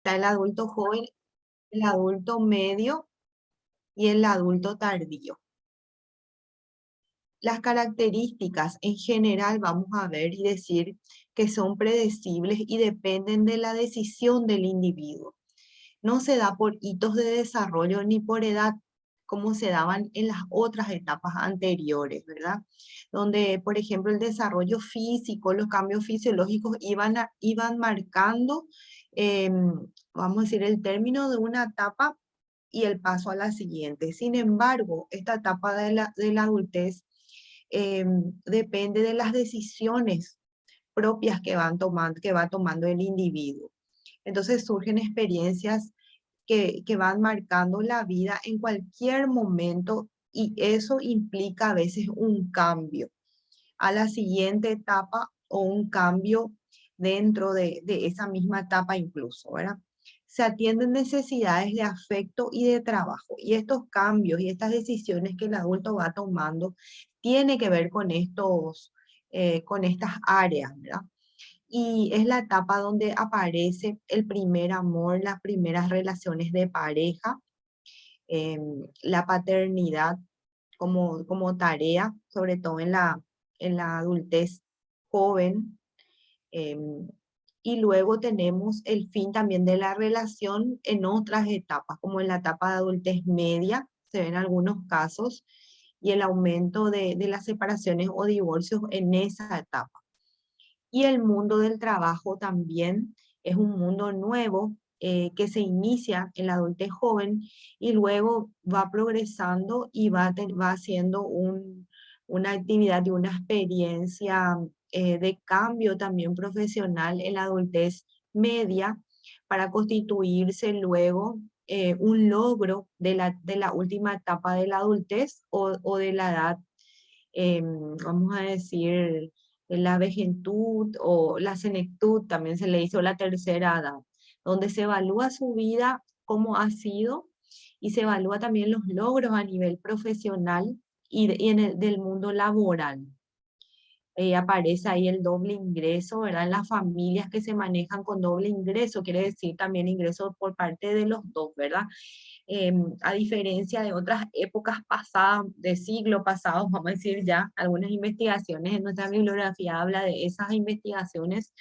Está el adulto joven, el adulto medio y el adulto tardío. Las características en general vamos a ver y decir que son predecibles y dependen de la decisión del individuo. No se da por hitos de desarrollo ni por edad, como se daban en las otras etapas anteriores, ¿verdad? Donde, por ejemplo, el desarrollo físico, los cambios fisiológicos iban marcando, vamos a decir, el término de una etapa y el paso a la siguiente. Sin embargo, esta etapa de la adultez depende de las decisiones propias que va tomando el individuo. Entonces surgen experiencias que van marcando la vida en cualquier momento y eso implica a veces un cambio a la siguiente etapa o un cambio dentro de esa misma etapa incluso, ¿verdad? Se atienden necesidades de afecto y de trabajo y estos cambios y estas decisiones que el adulto va tomando tiene que ver con estas áreas, ¿verdad? Y es la etapa donde aparece el primer amor, las primeras relaciones de pareja, la paternidad como tarea, sobre todo en la adultez joven. Y luego tenemos el fin también de la relación en otras etapas, como en la etapa de adultez media, se ven algunos casos, y el aumento de las separaciones o divorcios en esa etapa. Y el mundo del trabajo también es un mundo nuevo que se inicia en la adultez joven y luego va progresando y va haciendo una actividad y una experiencia de cambio también profesional en la adultez media para constituirse luego un logro de la última etapa de la adultez o de la edad, vamos a decir, la vejentud o la senectud, también se le hizo la tercera edad, donde se evalúa su vida, cómo ha sido, y se evalúa también los logros a nivel profesional y en el del mundo laboral. Aparece ahí el doble ingreso, ¿verdad? En las familias que se manejan con doble ingreso, quiere decir también ingreso por parte de los dos, ¿verdad? A diferencia de otras épocas pasadas, de siglo pasados, vamos a decir ya, algunas investigaciones en nuestra bibliografía habla de esas investigaciones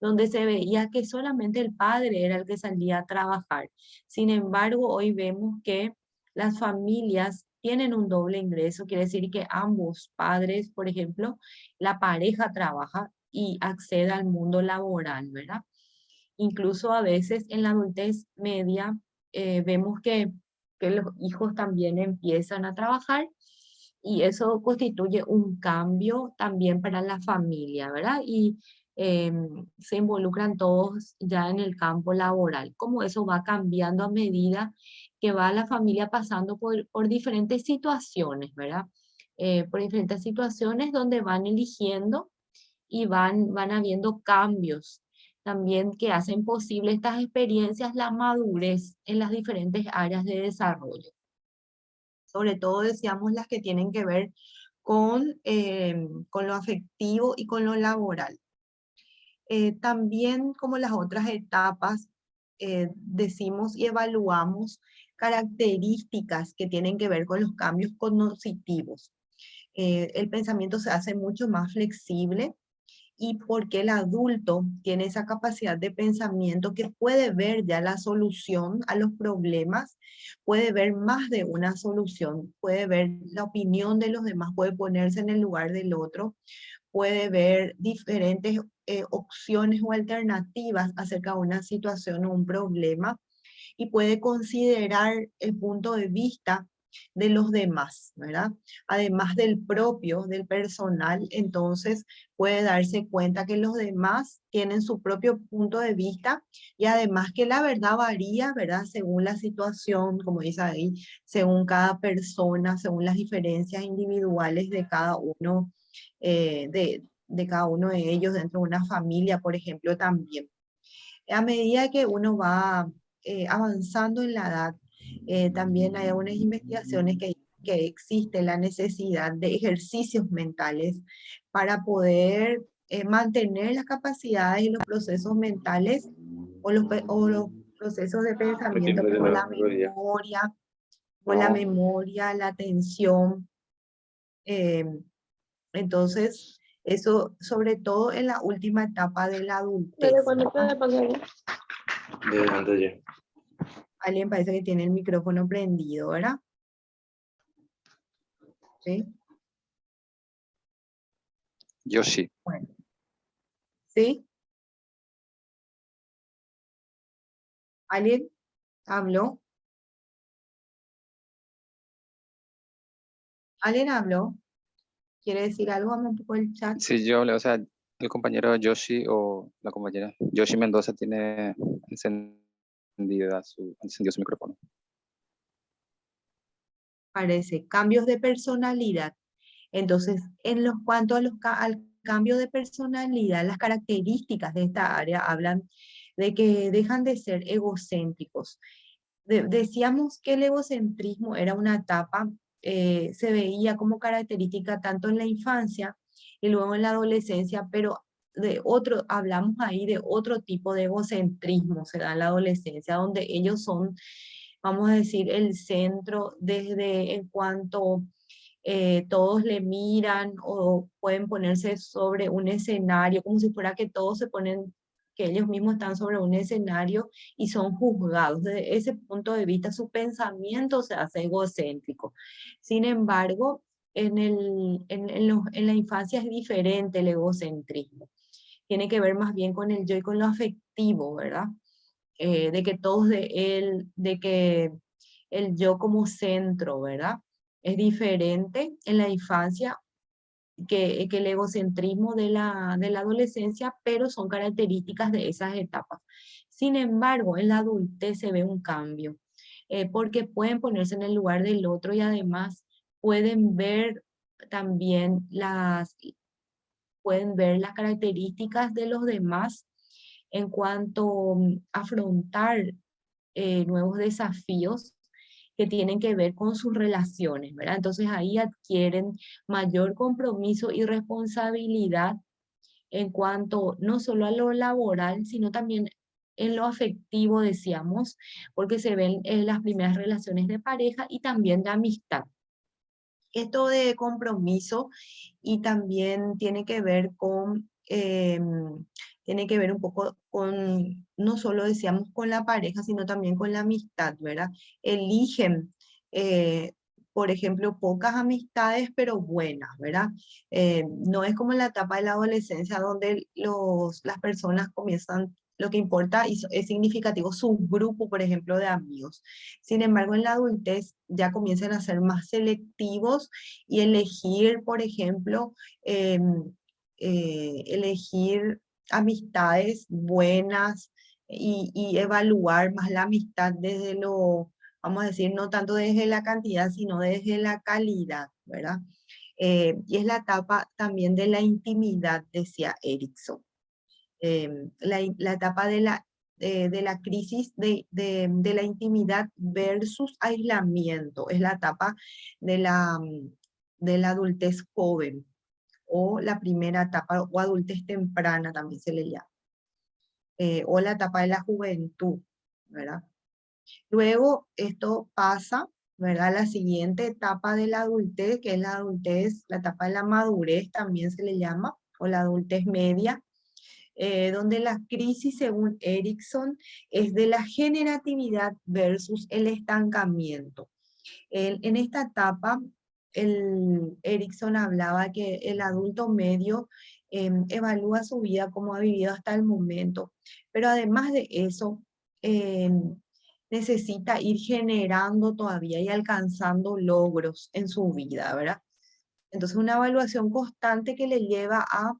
donde se veía que solamente el padre era el que salía a trabajar. Sin embargo, hoy vemos que las familias tienen un doble ingreso, quiere decir que ambos padres, por ejemplo, la pareja trabaja y accede al mundo laboral, ¿verdad? Incluso a veces en la adultez media vemos que los hijos también empiezan a trabajar y eso constituye un cambio también para la familia, ¿verdad? Y se involucran todos ya en el campo laboral. Cómo eso va cambiando a medida que va la familia pasando por diferentes situaciones, ¿verdad? Por diferentes situaciones donde van eligiendo y van habiendo cambios también que hacen posible estas experiencias, la madurez en las diferentes áreas de desarrollo. Sobre todo decíamos las que tienen que ver con lo afectivo y con lo laboral. También como las otras etapas, decimos y evaluamos características que tienen que ver con los cambios cognitivos. El pensamiento se hace mucho más flexible y porque el adulto tiene esa capacidad de pensamiento que puede ver ya la solución a los problemas, puede ver más de una solución, puede ver la opinión de los demás, puede ponerse en el lugar del otro, puede ver diferentes opciones o alternativas acerca de una situación o un problema y puede considerar el punto de vista de los demás, ¿verdad? Además del propio, del personal, entonces puede darse cuenta que los demás tienen su propio punto de vista y además que la verdad varía, ¿verdad? Según la situación, como dice ahí, según cada persona, según las diferencias individuales de cada uno, de cada uno de ellos dentro de una familia, por ejemplo, también. A medida que uno va avanzando en la edad, también hay algunas investigaciones que existe la necesidad de ejercicios mentales para poder mantener las capacidades y los procesos mentales o los procesos de pensamiento Entiendo de la como la No, memoria, la atención. eh, entonces, eso sobre todo en la última etapa de la ¿Desde adultez. cuándo puede pasar? de antes de ayer. Alguien parece que tiene el micrófono prendido, ¿verdad? ¿Sí? Yo sí. Bueno. ¿Sí? ¿Alguien habló? ¿Alguien habló? ¿Quiere decir algo? Vamos un poco el chat. Sí, yo hablé, o sea, el compañero Yoshi o la compañera Yoshi Mendoza tiene encendido su micrófono. Parece cambios de personalidad. Entonces, en los cuanto a al cambio de personalidad, las características de esta área hablan de que dejan de ser egocéntricos. Decíamos que el egocentrismo era una etapa, se veía como característica tanto en la infancia y luego en la adolescencia, pero hablamos ahí de otro tipo de egocentrismo, se da en la adolescencia, donde ellos son, vamos a decir, el centro desde en cuanto todos le miran o pueden ponerse sobre un escenario, como si fuera que todos se ponen, que ellos mismos están sobre un escenario y son juzgados. Desde ese punto de vista, su pensamiento se hace egocéntrico. Sin embargo, en la infancia es diferente el egocentrismo. Tiene que ver más bien con el yo y con lo afectivo, ¿verdad? De que todos de él, de que el yo como centro, ¿verdad? Es diferente en la infancia que el egocentrismo de la adolescencia, pero son características de esas etapas. Sin embargo, en la adultez se ve un cambio, porque pueden ponerse en el lugar del otro y además pueden ver también pueden ver las características de los demás en cuanto a afrontar nuevos desafíos que tienen que ver con sus relaciones, ¿verdad? Entonces ahí adquieren mayor compromiso y responsabilidad en cuanto no solo a lo laboral, sino también en lo afectivo, decíamos, porque se ven en las primeras relaciones de pareja y también de amistad. Esto de compromiso y también tiene que ver con, tiene que ver un poco con, no solo decíamos con la pareja, sino también con la amistad, ¿verdad? Eligen, eh, por ejemplo, pocas amistades, pero buenas, ¿verdad? No es como en la etapa de la adolescencia donde las personas comienzan, lo que importa y es significativo su grupo, por ejemplo, de amigos. Sin embargo, en la adultez ya comienzan a ser más selectivos y elegir, por ejemplo, elegir amistades buenas y evaluar más la amistad desde lo, vamos a decir, no tanto desde la cantidad, sino desde la calidad, ¿verdad? Y es la etapa también de la intimidad, decía Erickson. La etapa de la crisis de la intimidad versus aislamiento. Es la etapa de la adultez joven o la primera etapa o adultez temprana también se le llama. O la etapa de la juventud, ¿verdad? Luego esto pasa, ¿verdad? A la siguiente etapa de la adultez, que es la adultez, la etapa de la madurez también se le llama, o la adultez media, donde la crisis, según Erickson, es de la generatividad versus el estancamiento. En esta etapa, Erickson hablaba que el adulto medio evalúa su vida como ha vivido hasta el momento, pero además de eso, necesita ir generando todavía y alcanzando logros en su vida, ¿verdad? Entonces, una evaluación constante que le lleva a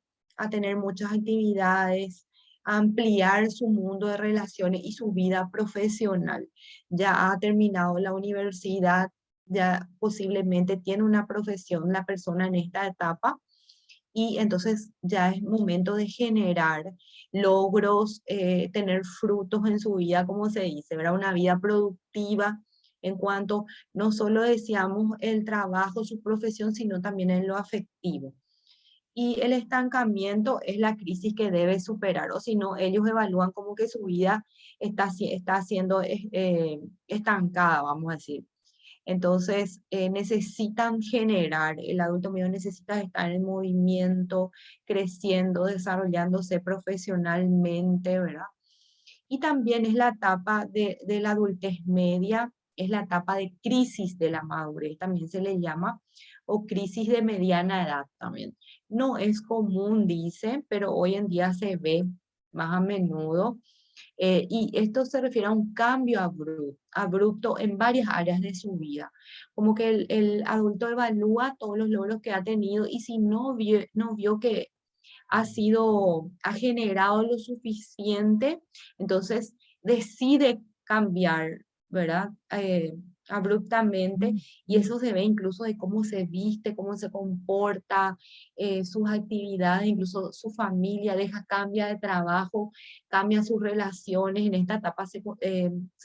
tener muchas actividades, a ampliar su mundo de relaciones y su vida profesional. Ya ha terminado la universidad, ya posiblemente tiene una profesión la persona en esta etapa y entonces ya es momento de generar logros, tener frutos en su vida, como se dice, ¿verdad? Una vida productiva en cuanto no solo deseamos el trabajo, su profesión, sino también en lo afectivo. y el estancamiento es la crisis que debe superar, o si no, ellos evalúan como que su vida está siendo estancada, vamos a decir. Entonces, necesitan generar, el adulto medio necesita estar en movimiento, creciendo, desarrollándose profesionalmente, ¿verdad? Y también es la etapa de la adultez media, es la etapa de crisis de la madurez, también se le llama, o crisis de mediana edad también. No es común, dice, pero hoy en día se ve más a menudo. Y esto se refiere a un cambio abrupto en varias áreas de su vida. Como que el adulto evalúa todos los logros que ha tenido y si no vio que ha generado lo suficiente, entonces decide cambiar, ¿verdad? Abruptamente, y eso se ve incluso de cómo se viste, cómo se comporta, sus actividades, incluso su familia, cambia de trabajo, cambia sus relaciones. En esta etapa se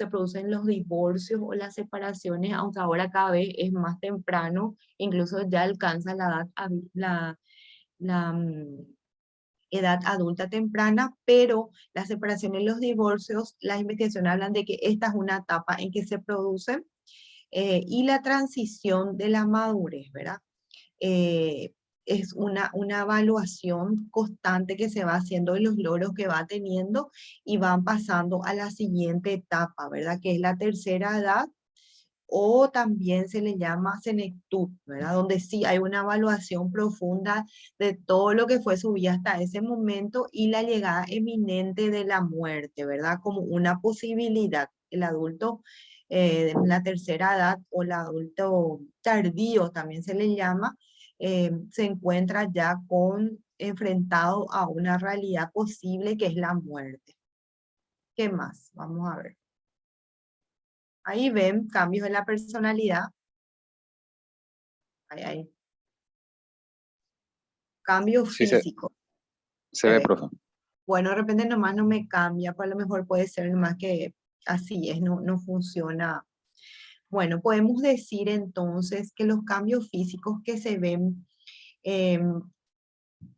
producen los divorcios o las separaciones, aunque ahora cada vez es más temprano, incluso ya alcanza la edad, la, edad adulta temprana, pero las separaciones y los divorcios, las investigaciones hablan de que esta es una etapa en que se produce, y la transición de la madurez, ¿verdad? Eh, es una evaluación constante que se va haciendo de los logros que va teniendo y van pasando a la siguiente etapa, ¿verdad? Que es la tercera edad, o también se le llama senectud, ¿verdad? Donde sí hay una evaluación profunda de todo lo que fue su vida hasta ese momento y la llegada eminente de la muerte, ¿verdad? Como una posibilidad. El adulto de la tercera edad o el adulto tardío también se le llama, se encuentra ya enfrentado a una realidad posible que es la muerte. ¿Qué más? Vamos a ver. Ahí ven cambios en la personalidad. Hay cambio Sí, físico, se se ve, ve. profe. Bueno, de repente nomás no me cambia, pues a lo mejor puede ser nomás que así es, no funciona. Bueno, podemos decir entonces que los cambios físicos que se ven, eh,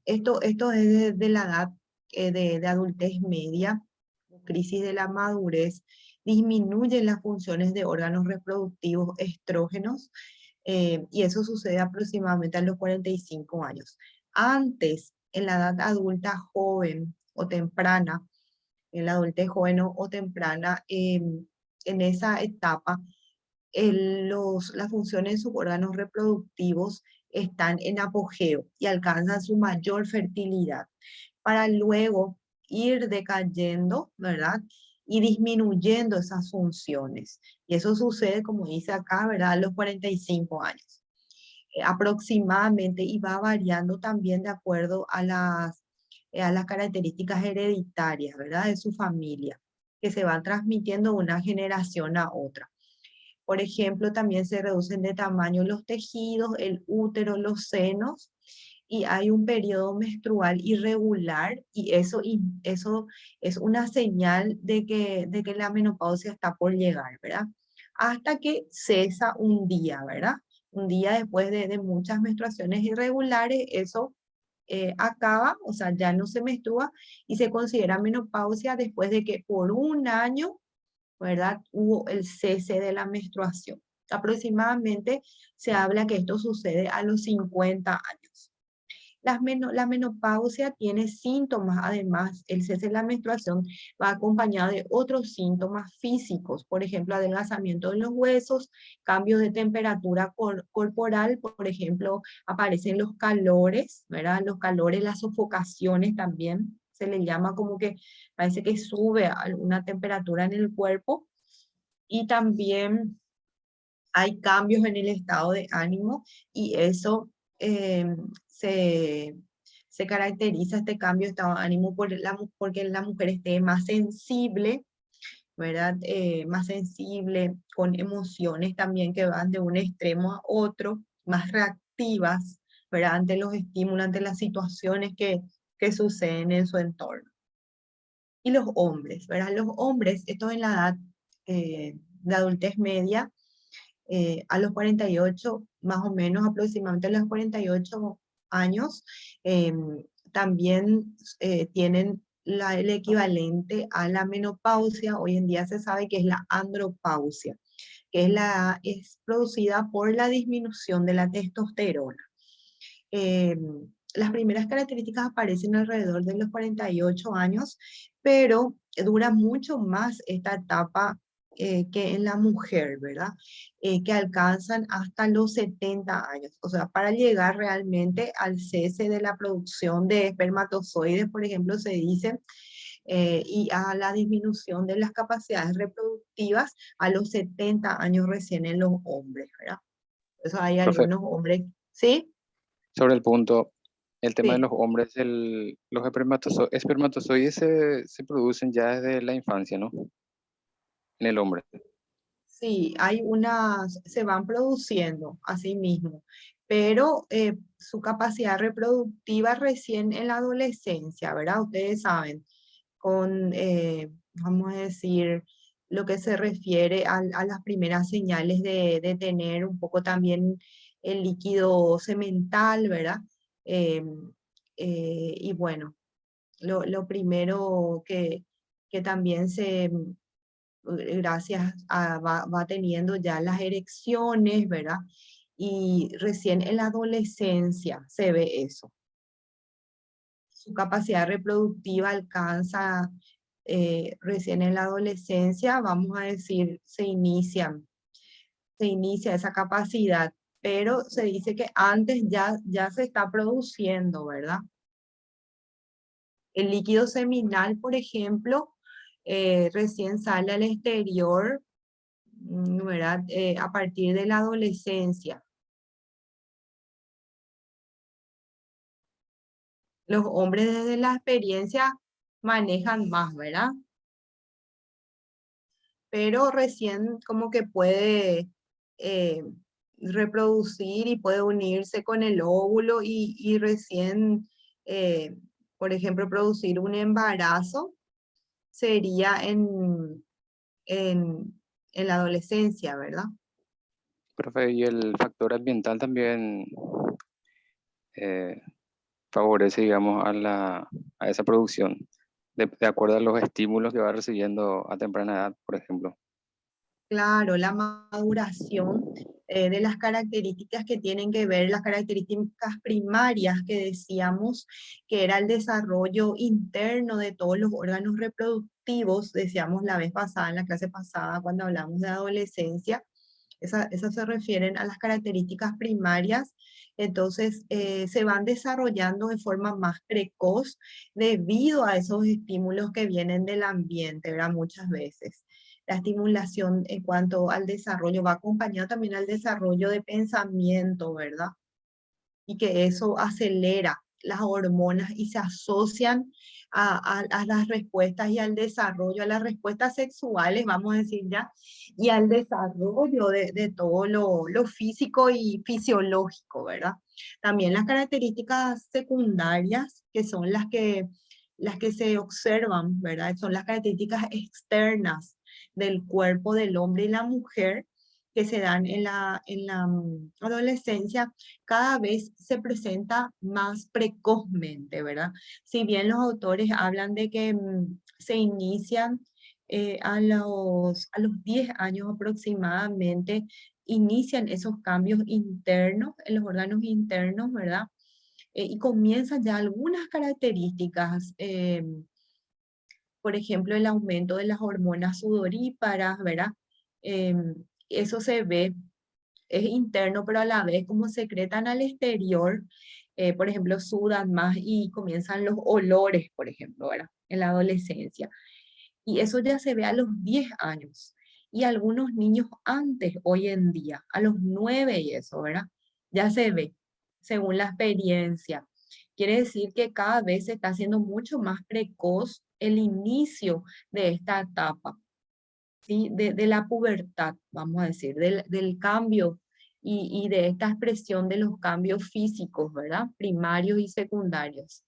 esto es de la edad de adultez media, crisis de la madurez, disminuyen las funciones de órganos reproductivos estrógenos, y eso sucede aproximadamente a los 45 años. Antes, en la edad adulta joven o temprana, en la adultez joven o temprana, en esa etapa, las funciones de sus órganos reproductivos están en apogeo y alcanzan su mayor fertilidad, para luego ir decayendo, ¿verdad? Y disminuyendo esas funciones. Y eso sucede, como dice acá, ¿verdad? A los 45 años aproximadamente, y va variando también de acuerdo a las características hereditarias, ¿verdad? De su familia, que se van transmitiendo de una generación a otra. Por ejemplo, también se reducen de tamaño los tejidos, el útero, los senos, y hay un periodo menstrual irregular, y eso es una señal de que la menopausia está por llegar, ¿verdad? Hasta que cesa un día, ¿verdad? Un día después de muchas menstruaciones irregulares, eso acaba, o sea, ya no se menstrua y se considera menopausia después de que por un año, ¿verdad? Hubo el cese de la menstruación. Aproximadamente se habla que esto sucede a los 50 años. La menopausia tiene síntomas, además, el cese de la menstruación va acompañado de otros síntomas físicos, por ejemplo, adelgazamiento de los huesos, cambios de temperatura corporal, por ejemplo, aparecen los calores, ¿verdad? Los calores, las sofocaciones también, se le llama como que parece que sube alguna temperatura en el cuerpo, y también hay cambios en el estado de ánimo, y eso eh, se, se caracteriza, este cambio de estado de ánimo, porque la mujer esté más sensible, ¿verdad? Más sensible, con emociones también que van de un extremo a otro, más reactivas, ¿verdad? Ante los estímulos, ante las situaciones que suceden en su entorno. Y los hombres, ¿verdad? Los hombres, esto en la edad de adultez media, a los 48, más o menos aproximadamente a los 48, años, también tienen el equivalente a la menopausia. Hoy en día se sabe que es la andropausia, que es producida por la disminución de la testosterona. Las primeras características aparecen alrededor de los 48 años, pero dura mucho más esta etapa que en la mujer, ¿verdad? Que alcanzan hasta los 70 años. O sea, para llegar realmente al cese de la producción de espermatozoides, por ejemplo, se dice, y a la disminución de las capacidades reproductivas a los 70 años recién en los hombres, ¿verdad? Por eso hay Profe, algunos hombres, ¿sí? sobre el punto, el tema de Sí. los hombres, los espermatozoides se producen ya desde la infancia, ¿no? En el hombre. Sí, hay unas, se van produciendo a sí mismo, pero su capacidad reproductiva recién en la adolescencia, ¿verdad? Ustedes saben, con, vamos a decir, lo que se refiere a las primeras señales de tener un poco también el líquido semental, ¿verdad? Eh, y bueno, lo primero que también gracias a, va teniendo ya las erecciones, ¿verdad? Y recién en la adolescencia se ve eso. Su capacidad reproductiva alcanza recién en la adolescencia, vamos a decir, se inicia esa capacidad, pero se dice que antes ya se está produciendo, ¿verdad? El líquido seminal, por ejemplo, recién sale al exterior, ¿verdad? A partir de la adolescencia. Los hombres desde la experiencia manejan más, ¿verdad? Pero recién como que puede eh, reproducir y puede unirse con el óvulo y recién, eh, por ejemplo, producir un embarazo sería en la adolescencia, ¿verdad? Profe, y el factor ambiental también eh, favorece, digamos, a esa producción, de acuerdo a los estímulos que va recibiendo a temprana edad, por ejemplo. Claro, la maduración de las características que tienen que ver, las características primarias que decíamos, que era el desarrollo interno de todos los órganos reproductivos, decíamos la vez pasada, en la clase pasada, cuando hablamos de adolescencia, esas se refieren a las características primarias, entonces se van desarrollando de forma más precoz debido a esos estímulos que vienen del ambiente, ¿verdad? Muchas veces. La estimulación en cuanto al desarrollo va acompañado también al desarrollo de pensamiento, ¿verdad? Y que eso acelera las hormonas y se asocian a las respuestas y al desarrollo, a las respuestas sexuales, vamos a decir ya, y al desarrollo de todo lo físico y fisiológico, ¿verdad? También las características secundarias, que son las que se observan, ¿verdad? Son las características externas del cuerpo del hombre y la mujer que se dan en la adolescencia, cada vez se presenta más precozmente, ¿verdad? Si bien los autores hablan de que se inician a los 10 años aproximadamente, inician esos cambios internos en los órganos internos, ¿verdad? Y comienzan ya algunas características, por ejemplo, el aumento de las hormonas sudoríparas, ¿verdad? Eso se ve, es interno, pero a la vez como secretan al exterior, por ejemplo, sudan más y comienzan los olores, por ejemplo, ¿verdad? En la adolescencia. Y eso ya se ve a los 10 años. Y algunos niños antes, hoy en día, a los 9 y eso, ¿verdad? Ya se ve, según la experiencia. Quiere decir que cada vez se está haciendo mucho más precoz el inicio de esta etapa, ¿sí? De la pubertad, vamos a decir, del cambio y de esta expresión de los cambios físicos, ¿verdad? Primarios y secundarios.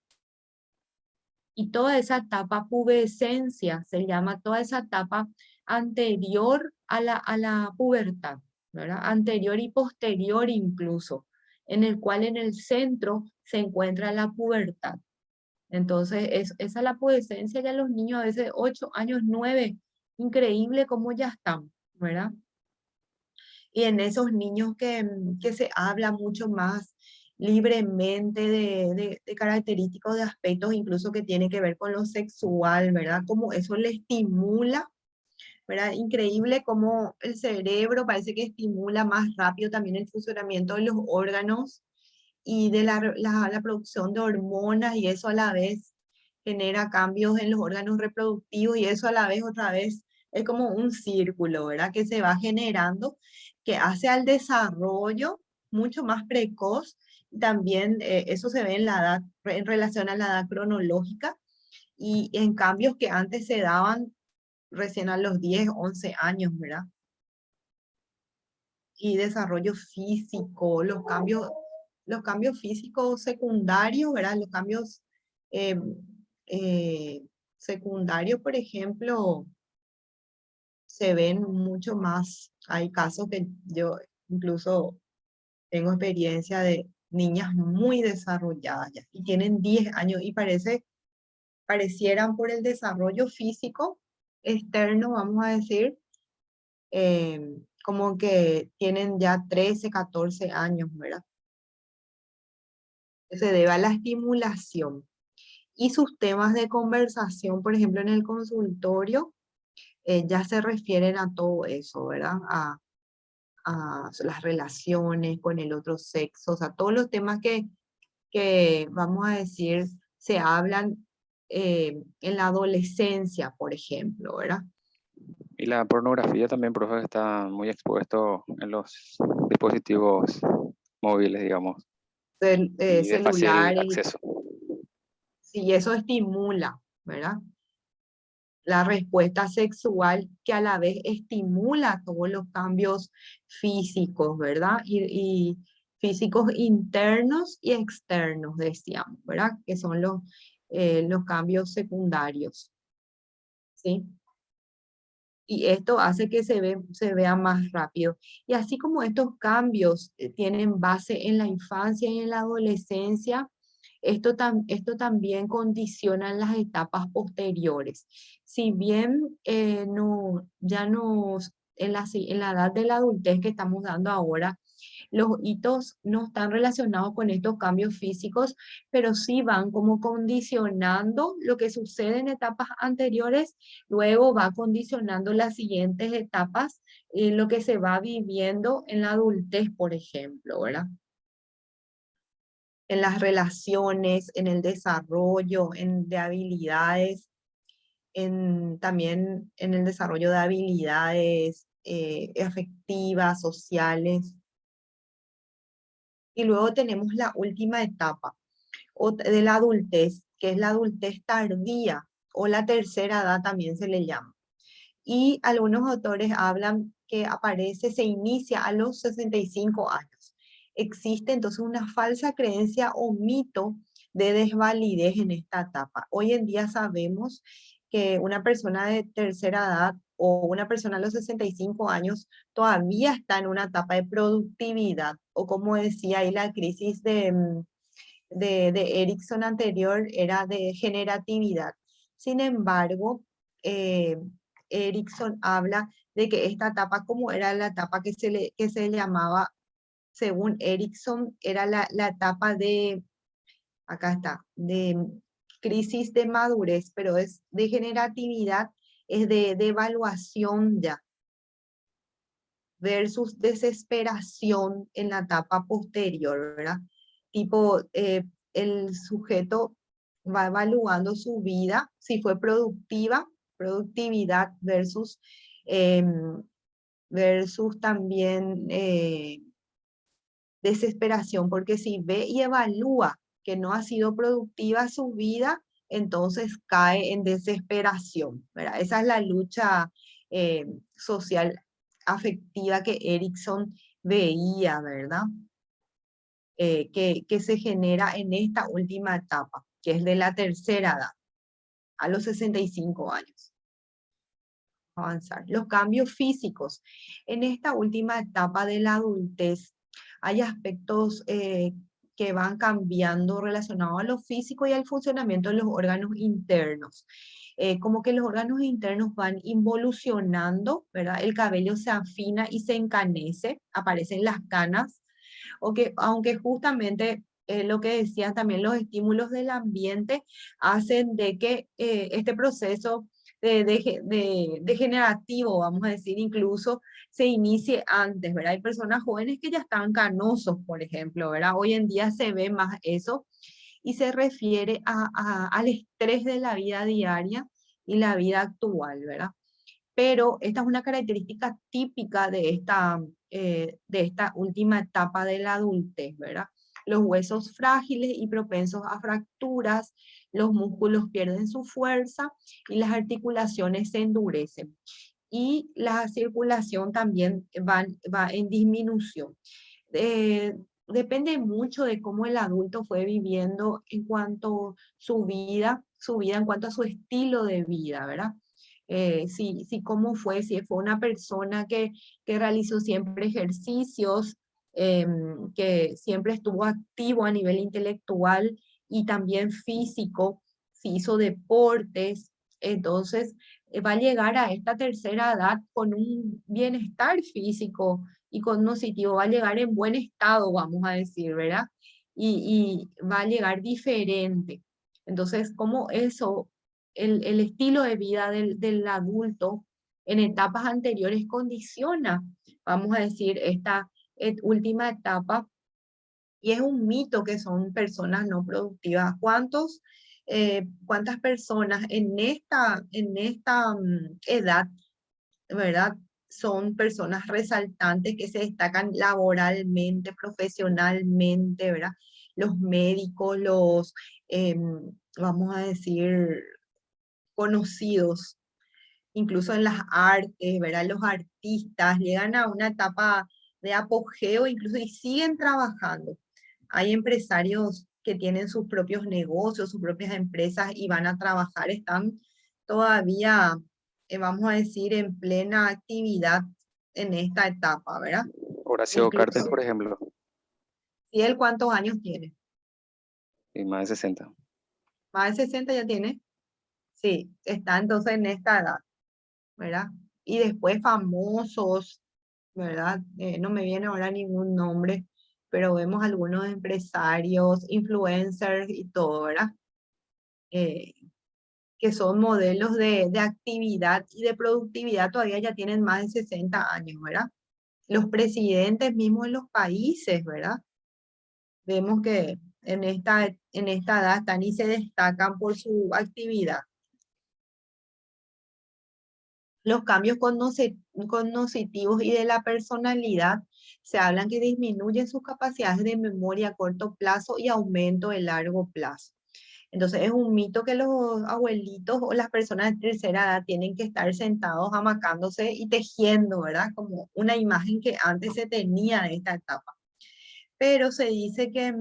Y toda esa etapa pubescencia se llama toda esa etapa anterior a la pubertad, ¿verdad? Anterior y posterior incluso. en el cual en el centro se encuentra la pubertad. Entonces, esa es la adolescencia, ya los niños a veces 8 años, 9, increíble cómo ya están, ¿verdad? Y en esos niños que se habla mucho más libremente de característicos, de aspectos incluso que tiene que ver con lo sexual, ¿verdad? Como eso le estimula, ¿verdad? Increíble cómo el cerebro parece que estimula más rápido también el funcionamiento de los órganos y de la producción de hormonas, y eso a la vez genera cambios en los órganos reproductivos, y eso a la vez otra vez es como un círculo, ¿verdad? Que se va generando, que hace al desarrollo mucho más precoz. También eso se ve en la edad, en relación a la edad cronológica, y en cambios que antes se daban recién a los 10 11 años, ¿verdad? Y desarrollo físico, los cambios físicos secundarios, ¿verdad? Los cambios eh, secundarios, por ejemplo, se ven mucho más. Hay casos que yo incluso tengo experiencia de niñas muy desarrolladas ya, y tienen 10 años y parecieran por el desarrollo físico externo, vamos a decir, como que tienen ya 13 14 años, ¿verdad? Se debe a la estimulación. Y sus temas de conversación, por ejemplo, en el consultorio, ya se refieren a todo eso, ¿verdad? A las relaciones con el otro sexo, o sea, todos los temas que vamos a decir, se hablan en la adolescencia, por ejemplo, ¿verdad? Y la pornografía también, profe, está muy expuesto en los dispositivos móviles, digamos, y de fácil Celulares, acceso. y eso estimula, ¿verdad? La respuesta sexual, que a la vez estimula todos los cambios físicos, ¿verdad? Y físicos internos y externos, decíamos, ¿verdad? Que son los cambios secundarios, ¿sí? Y esto hace que se vea más rápido. Y así como estos cambios tienen base en la infancia y en la adolescencia, esto también condiciona las etapas posteriores. Si bien no, ya nos, en la edad de la adultez que estamos dando ahora, los hitos no están relacionados con estos cambios físicos, pero sí van como condicionando lo que sucede en etapas anteriores, luego va condicionando las siguientes etapas, lo que se va viviendo en la adultez, por ejemplo, ¿verdad? En las relaciones, en el desarrollo de habilidades, también en el desarrollo de habilidades afectivas, sociales. Y luego tenemos la última etapa de la adultez, que es la adultez tardía, o la tercera edad también se le llama. Y algunos autores hablan que se inicia a los 65 años. Existe entonces una falsa creencia o mito de desvalidez en esta etapa. Hoy en día sabemos que una persona de tercera edad o una persona a los 65 años todavía está en una etapa de productividad, o como decía ahí la crisis de Erickson anterior, era de generatividad. Sin embargo, eh, Erickson habla de que esta etapa, como era la etapa que se llamaba, según Erickson, era la etapa acá está, de crisis de madurez, pero es de generatividad, es de evaluación ya, versus desesperación en la etapa posterior, ¿verdad? Tipo, el sujeto va evaluando su vida, si fue productiva, productividad versus también desesperación, porque si ve y evalúa que no ha sido productiva su vida, entonces cae en desesperación, ¿verdad? Esa es la lucha social afectiva que Erickson veía, ¿verdad? Que se genera en esta última etapa, que es de la tercera edad, a los 65 años. Avanzar. Los cambios físicos. En esta última etapa de la adultez hay aspectos que van cambiando relacionados a lo físico y al funcionamiento de los órganos internos. Como que los órganos internos van involucionando, ¿verdad? El cabello se afina y se encanece, aparecen las canas, o que, aunque justamente lo que decían también los estímulos del ambiente hacen de que este proceso degenerativo, vamos a decir, incluso se inicie antes, ¿verdad? Hay personas jóvenes que ya están canosos, por ejemplo, ¿verdad? Hoy en día se ve más eso y se refiere al estrés de la vida diaria y la vida actual, ¿verdad? Pero esta es una característica típica de esta última etapa de la adultez, ¿verdad? Los huesos frágiles y propensos a fracturas, los músculos pierden su fuerza y las articulaciones se endurecen. Y la circulación también va en disminución. Depende mucho de cómo el adulto fue viviendo en cuanto a su vida en cuanto a su estilo de vida, ¿verdad? Si cómo fue, si fue una persona que realizó siempre ejercicios, que siempre estuvo activo a nivel intelectual y también físico, si hizo deportes, entonces va a llegar a esta tercera edad con un bienestar físico y cognitivo, va a llegar en buen estado, vamos a decir, ¿verdad? Y va a llegar diferente. Entonces, ¿cómo eso el estilo de vida del adulto en etapas anteriores condiciona, vamos a decir, esta última etapa? Y es un mito que son personas no productivas. ¿Cuántas personas en esta edad, verdad? Son personas resaltantes que se destacan laboralmente, profesionalmente, ¿verdad? Los médicos, vamos a decir, conocidos, incluso en las artes, ¿verdad? Los artistas llegan a una etapa de apogeo incluso y siguen trabajando. Hay empresarios que tienen sus propios negocios, sus propias empresas y van a trabajar, están todavía, vamos a decir, en plena actividad en esta etapa, ¿verdad? Horacio Cartes, Incluso, por ejemplo, ¿y él cuántos años tiene? y más de 60. ¿Más de 60 ya tiene? Sí, está entonces en esta edad, ¿verdad? Y después famosos, ¿verdad? No me viene ahora ningún nombre, pero vemos algunos empresarios, influencers y todo, ¿verdad? Eh, que son modelos de actividad y de productividad, todavía ya tienen más de 60 años, ¿verdad? Los presidentes mismos de los países, ¿verdad? Vemos que en esta edad están y se destacan por su actividad. Los cambios cognitivos y de la personalidad se hablan que disminuyen sus capacidades de memoria a corto plazo y aumento de largo plazo. Entonces es un mito que los abuelitos o las personas de tercera edad tienen que estar sentados amacándose y tejiendo, ¿verdad? Como una imagen que antes se tenía de esta etapa. Pero se dice que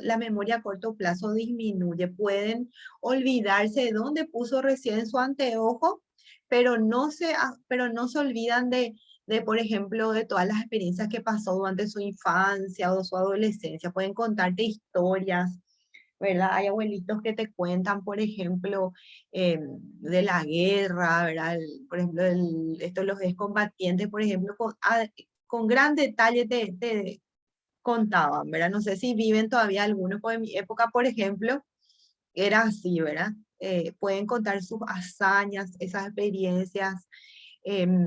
la memoria a corto plazo disminuye. Pueden olvidarse de dónde puso recién su anteojo, pero no se olvidan por ejemplo, de todas las experiencias que pasó durante su infancia o su adolescencia. Pueden contarte historias, ¿verdad? Hay abuelitos que te cuentan, por ejemplo, de la guerra, ¿verdad? Por ejemplo, los excombatientes, por ejemplo, con gran detalle te contaban, ¿verdad? No sé si viven todavía algunos, pues en mi época, por ejemplo, era así, ¿verdad? Pueden contar sus hazañas, esas experiencias em,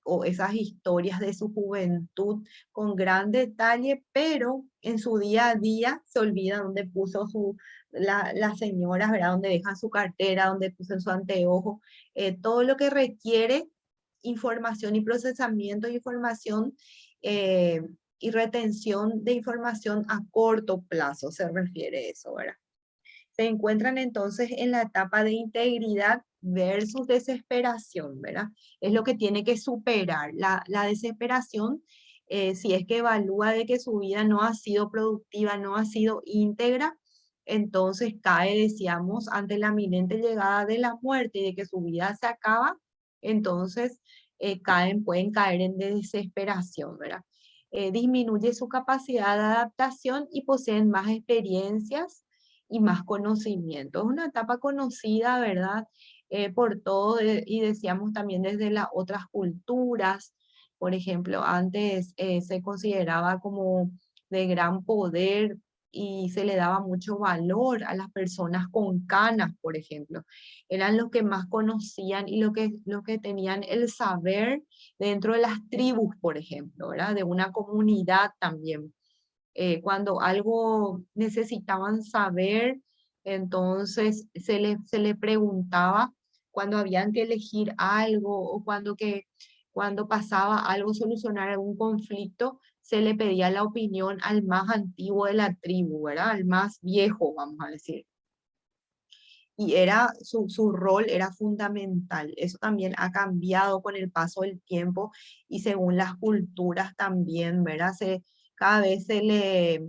o esas historias de su juventud con gran detalle, pero en su día a día se olvida dónde puso las señoras, ¿verdad? Dónde dejan su cartera, dónde puso su anteojo, todo lo que requiere información y procesamiento de información eh, y retención de información a corto plazo, se refiere eso, ¿verdad? Se encuentran entonces en la etapa de integridad versus desesperación, ¿verdad? Es lo que tiene que superar. La desesperación, si es que evalúa de que su vida no ha sido productiva, no ha sido íntegra, entonces cae, decíamos, ante la inminente llegada de la muerte y de que su vida se acaba, entonces pueden caer en desesperación, ¿verdad? disminuye su capacidad de adaptación y poseen más experiencias y más conocimiento. Es una etapa conocida, ¿verdad? Por todo, y decíamos también desde las otras culturas. Por ejemplo, antes se consideraba como de gran poder y se le daba mucho valor a las personas con canas, por ejemplo. Eran los que más conocían y los que tenían el saber dentro de las tribus, por ejemplo, ¿verdad? De una comunidad también. Cuando algo necesitaban saber, entonces se le preguntaba cuando habían que elegir algo o cuando pasaba algo, solucionar algún conflicto, se le pedía la opinión al más antiguo de la tribu, ¿verdad? Al más viejo, vamos a decir. Y era su rol era fundamental. Eso también ha cambiado con el paso del tiempo y según las culturas también, ¿verdad? Cada vez eh,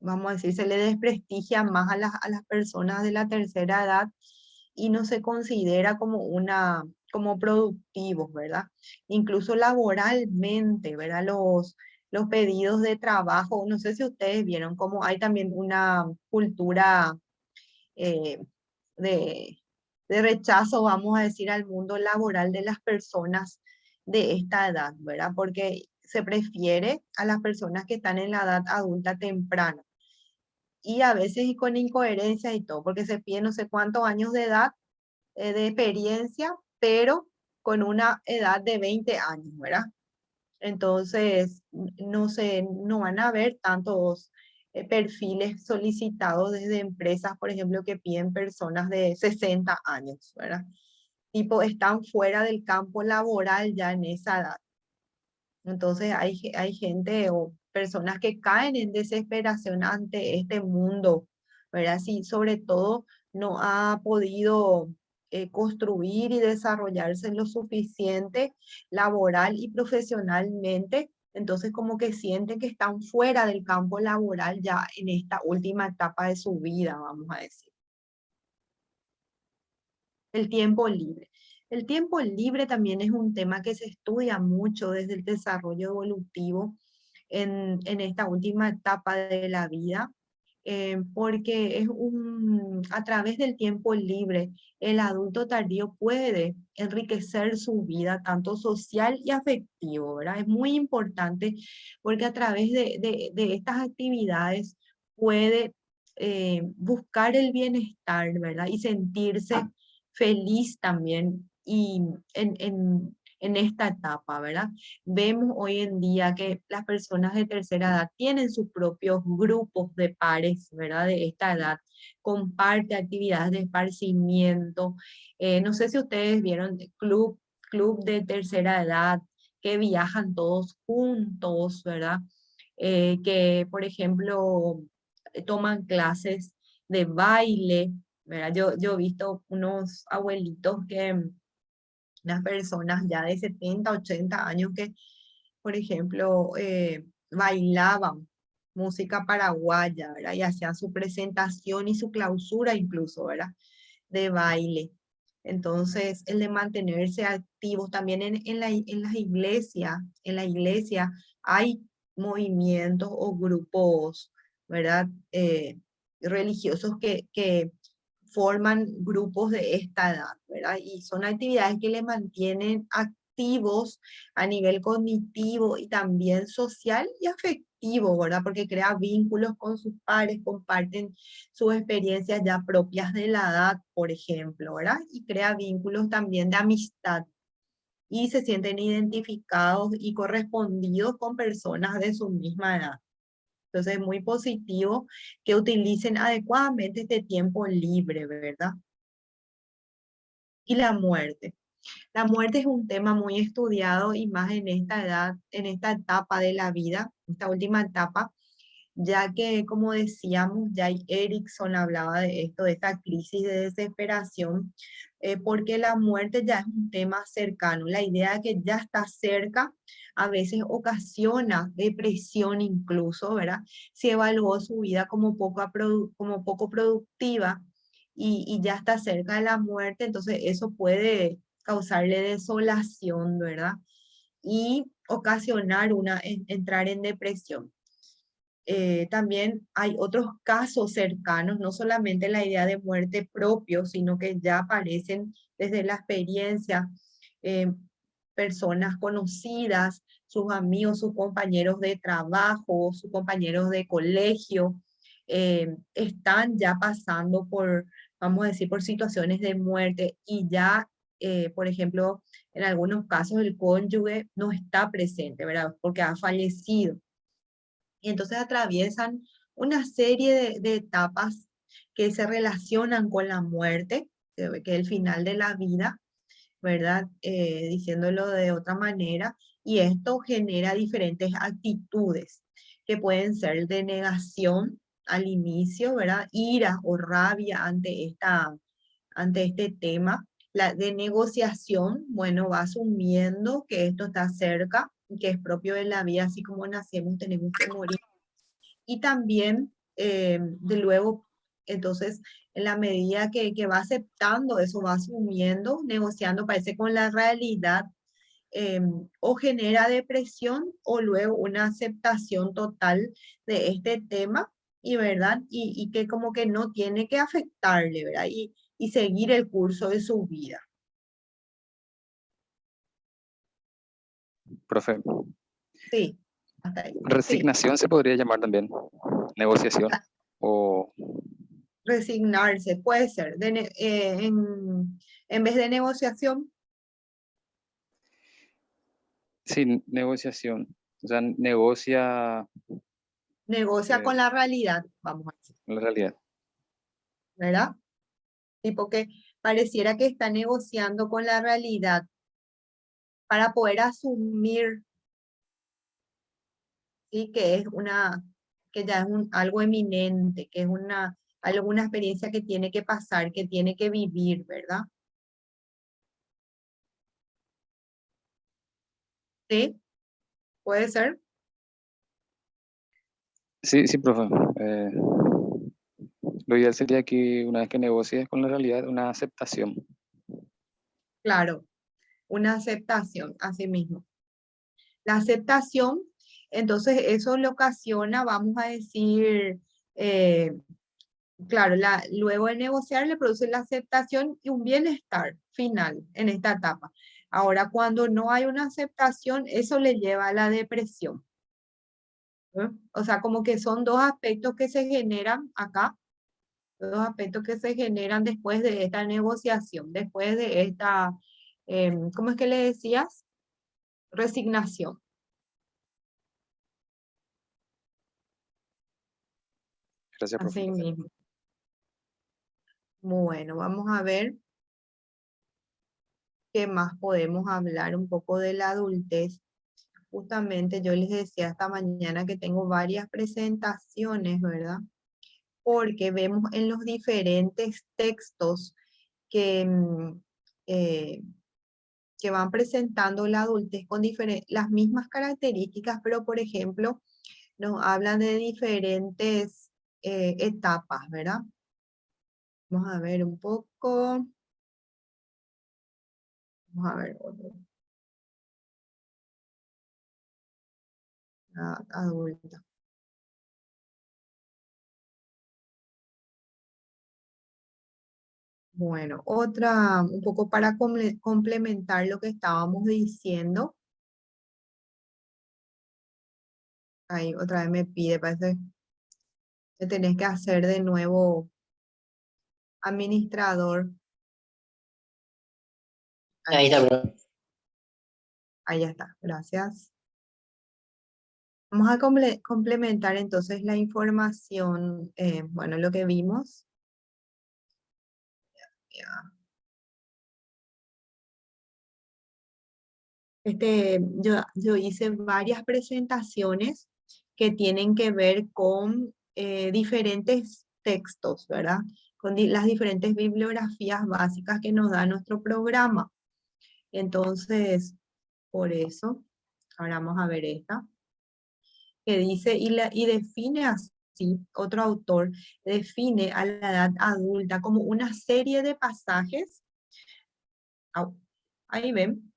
vamos a decir, se le desprestigia más a a las personas de la tercera edad y no se considera como como productivos, ¿verdad? Incluso laboralmente, ¿verdad? Los pedidos de trabajo, no sé si ustedes vieron cómo hay también una cultura eh, de, de rechazo, vamos a decir, al mundo laboral de las personas de esta edad, ¿verdad? Porque se prefiere a las personas que están en la edad adulta temprana. Y a veces y con incoherencia y todo, porque se pide no sé cuántos años de edad, de experiencia, pero con una edad de 20 años, ¿verdad? Entonces, no van a haber tantos perfiles solicitados desde empresas, por ejemplo, que piden personas de 60 años, ¿verdad? Tipo, están fuera del campo laboral ya en esa edad. Entonces, hay gente o personas que caen en desesperación ante este mundo, ¿verdad? Sí, sobre todo no ha podido construir y desarrollarse lo suficiente laboral y profesionalmente. Entonces, como que sienten que están fuera del campo laboral ya en esta última etapa de su vida, vamos a decir. El tiempo libre. El tiempo libre también es un tema que se estudia mucho desde el desarrollo evolutivo en esta última etapa de la vida, porque a través del tiempo libre el adulto tardío puede enriquecer su vida, tanto social y afectivo, ¿verdad? Es muy importante porque a través de estas actividades puede buscar el bienestar, ¿verdad? Y sentirse feliz también y en esta etapa, ¿verdad? Vemos hoy en día que las personas de tercera edad tienen sus propios grupos de pares, ¿verdad? De esta edad, comparte actividades de esparcimiento. No sé si ustedes vieron club de tercera edad que viajan todos juntos, ¿verdad? Que, por ejemplo, toman clases de baile, ¿verdad? Yo he visto unos abuelitos unas personas ya de 70 80 años que, por ejemplo, bailaban música paraguaya, ¿verdad? Y hacían su presentación y su clausura incluso, ¿verdad? De baile. Entonces, el de mantenerse activos también en las iglesias, en la iglesia hay movimientos o grupos, ¿verdad? Religiosos que forman grupos de esta edad, ¿verdad? Y son actividades que les mantienen activos a nivel cognitivo y también social y afectivo, ¿verdad? Porque crea vínculos con sus pares, comparten sus experiencias ya propias de la edad, por ejemplo, ¿verdad? Y crea vínculos también de amistad y se sienten identificados y correspondidos con personas de su misma edad. Entonces es muy positivo que utilicen adecuadamente este tiempo libre, ¿verdad? Y la muerte. La muerte es un tema muy estudiado y más en esta edad, en esta etapa de la vida, esta última etapa, ya que, como decíamos, ya Erickson hablaba de esto, de esta crisis de desesperación, porque la muerte ya es un tema cercano. La idea de que ya está cerca a veces ocasiona depresión incluso, ¿verdad? Si evaluó su vida como como poco productiva y ya está cerca de la muerte, entonces eso puede causarle desolación, ¿verdad? Y ocasionar entrar en depresión. También hay otros casos cercanos, no solamente la idea de muerte propio, sino que ya aparecen desde la experiencia, personas conocidas, sus amigos, sus compañeros de trabajo, sus compañeros de colegio, están ya pasando por, vamos a decir, por situaciones de muerte y ya, por ejemplo, en algunos casos el cónyuge no está presente, ¿verdad? Porque ha fallecido. Y entonces atraviesan una serie de etapas que se relacionan con la muerte, que es el final de la vida, ¿verdad? Diciéndolo de otra manera, y esto genera diferentes actitudes que pueden ser de negación al inicio, ¿verdad? Ira o rabia ante este tema. La de negociación, bueno, va asumiendo que esto está cerca, que es propio de la vida, así como nacemos tenemos que morir. Y también, de luego, entonces, en la medida que va aceptando eso, va asumiendo, negociando, parece con la realidad, o genera depresión o luego una aceptación total de este tema, y verdad, y que como que no tiene que afectarle, ¿verdad? Y seguir el curso de su vida. Profe, Sí, hasta ahí. Sí, resignación se podría llamar también, negociación, o resignarse, puede ser, en vez de negociación, sí, negociación. O sea, negocia negocia con la realidad, vamos a decir, la realidad. ¿verdad? Tipo que pareciera que está negociando con la realidad para poder asumir, ¿sí? Que es que ya es algo eminente, que es alguna experiencia que tiene que pasar, que tiene que vivir, ¿verdad? ¿Sí? ¿Puede ser? Sí, sí, profe. Lo ideal sería que una vez que negocies con la realidad, una aceptación. Claro, una aceptación, así mismo. La aceptación, entonces eso le ocasiona, vamos a decir, eh, claro, luego de negociar le produce la aceptación y un bienestar final en esta etapa. Ahora, cuando no hay una aceptación, eso le lleva a la depresión. ¿Eh? O sea, como que son dos aspectos que se generan acá, dos aspectos que se generan después de esta negociación, después de esta, ¿cómo es que le decías? Resignación. Gracias, profe. Así mismo. Bueno, vamos a ver qué más podemos hablar un poco de la adultez. Justamente yo les decía esta mañana que tengo varias presentaciones, ¿verdad? Porque vemos en los diferentes textos que, eh, que van presentando la adultez con las mismas características, pero por ejemplo, nos hablan de diferentes etapas, ¿verdad? Vamos a ver un poco. Vamos a ver otro. Adulta. Bueno, otra, un poco para complementar lo que estábamos diciendo. Ahí otra vez me pide, parece que tenés que hacer de nuevo administrador. Ahí está, bro. Ahí ya está, gracias. Vamos a complementar entonces la información, bueno, lo que vimos. Ya. Yo hice varias presentaciones que tienen que ver con diferentes textos, ¿verdad? Con las diferentes bibliografías básicas que nos da nuestro programa. Entonces, por eso, ahora vamos a ver esta, que dice y define así, otro autor define a la edad adulta como una serie de pasajes, ahí ven,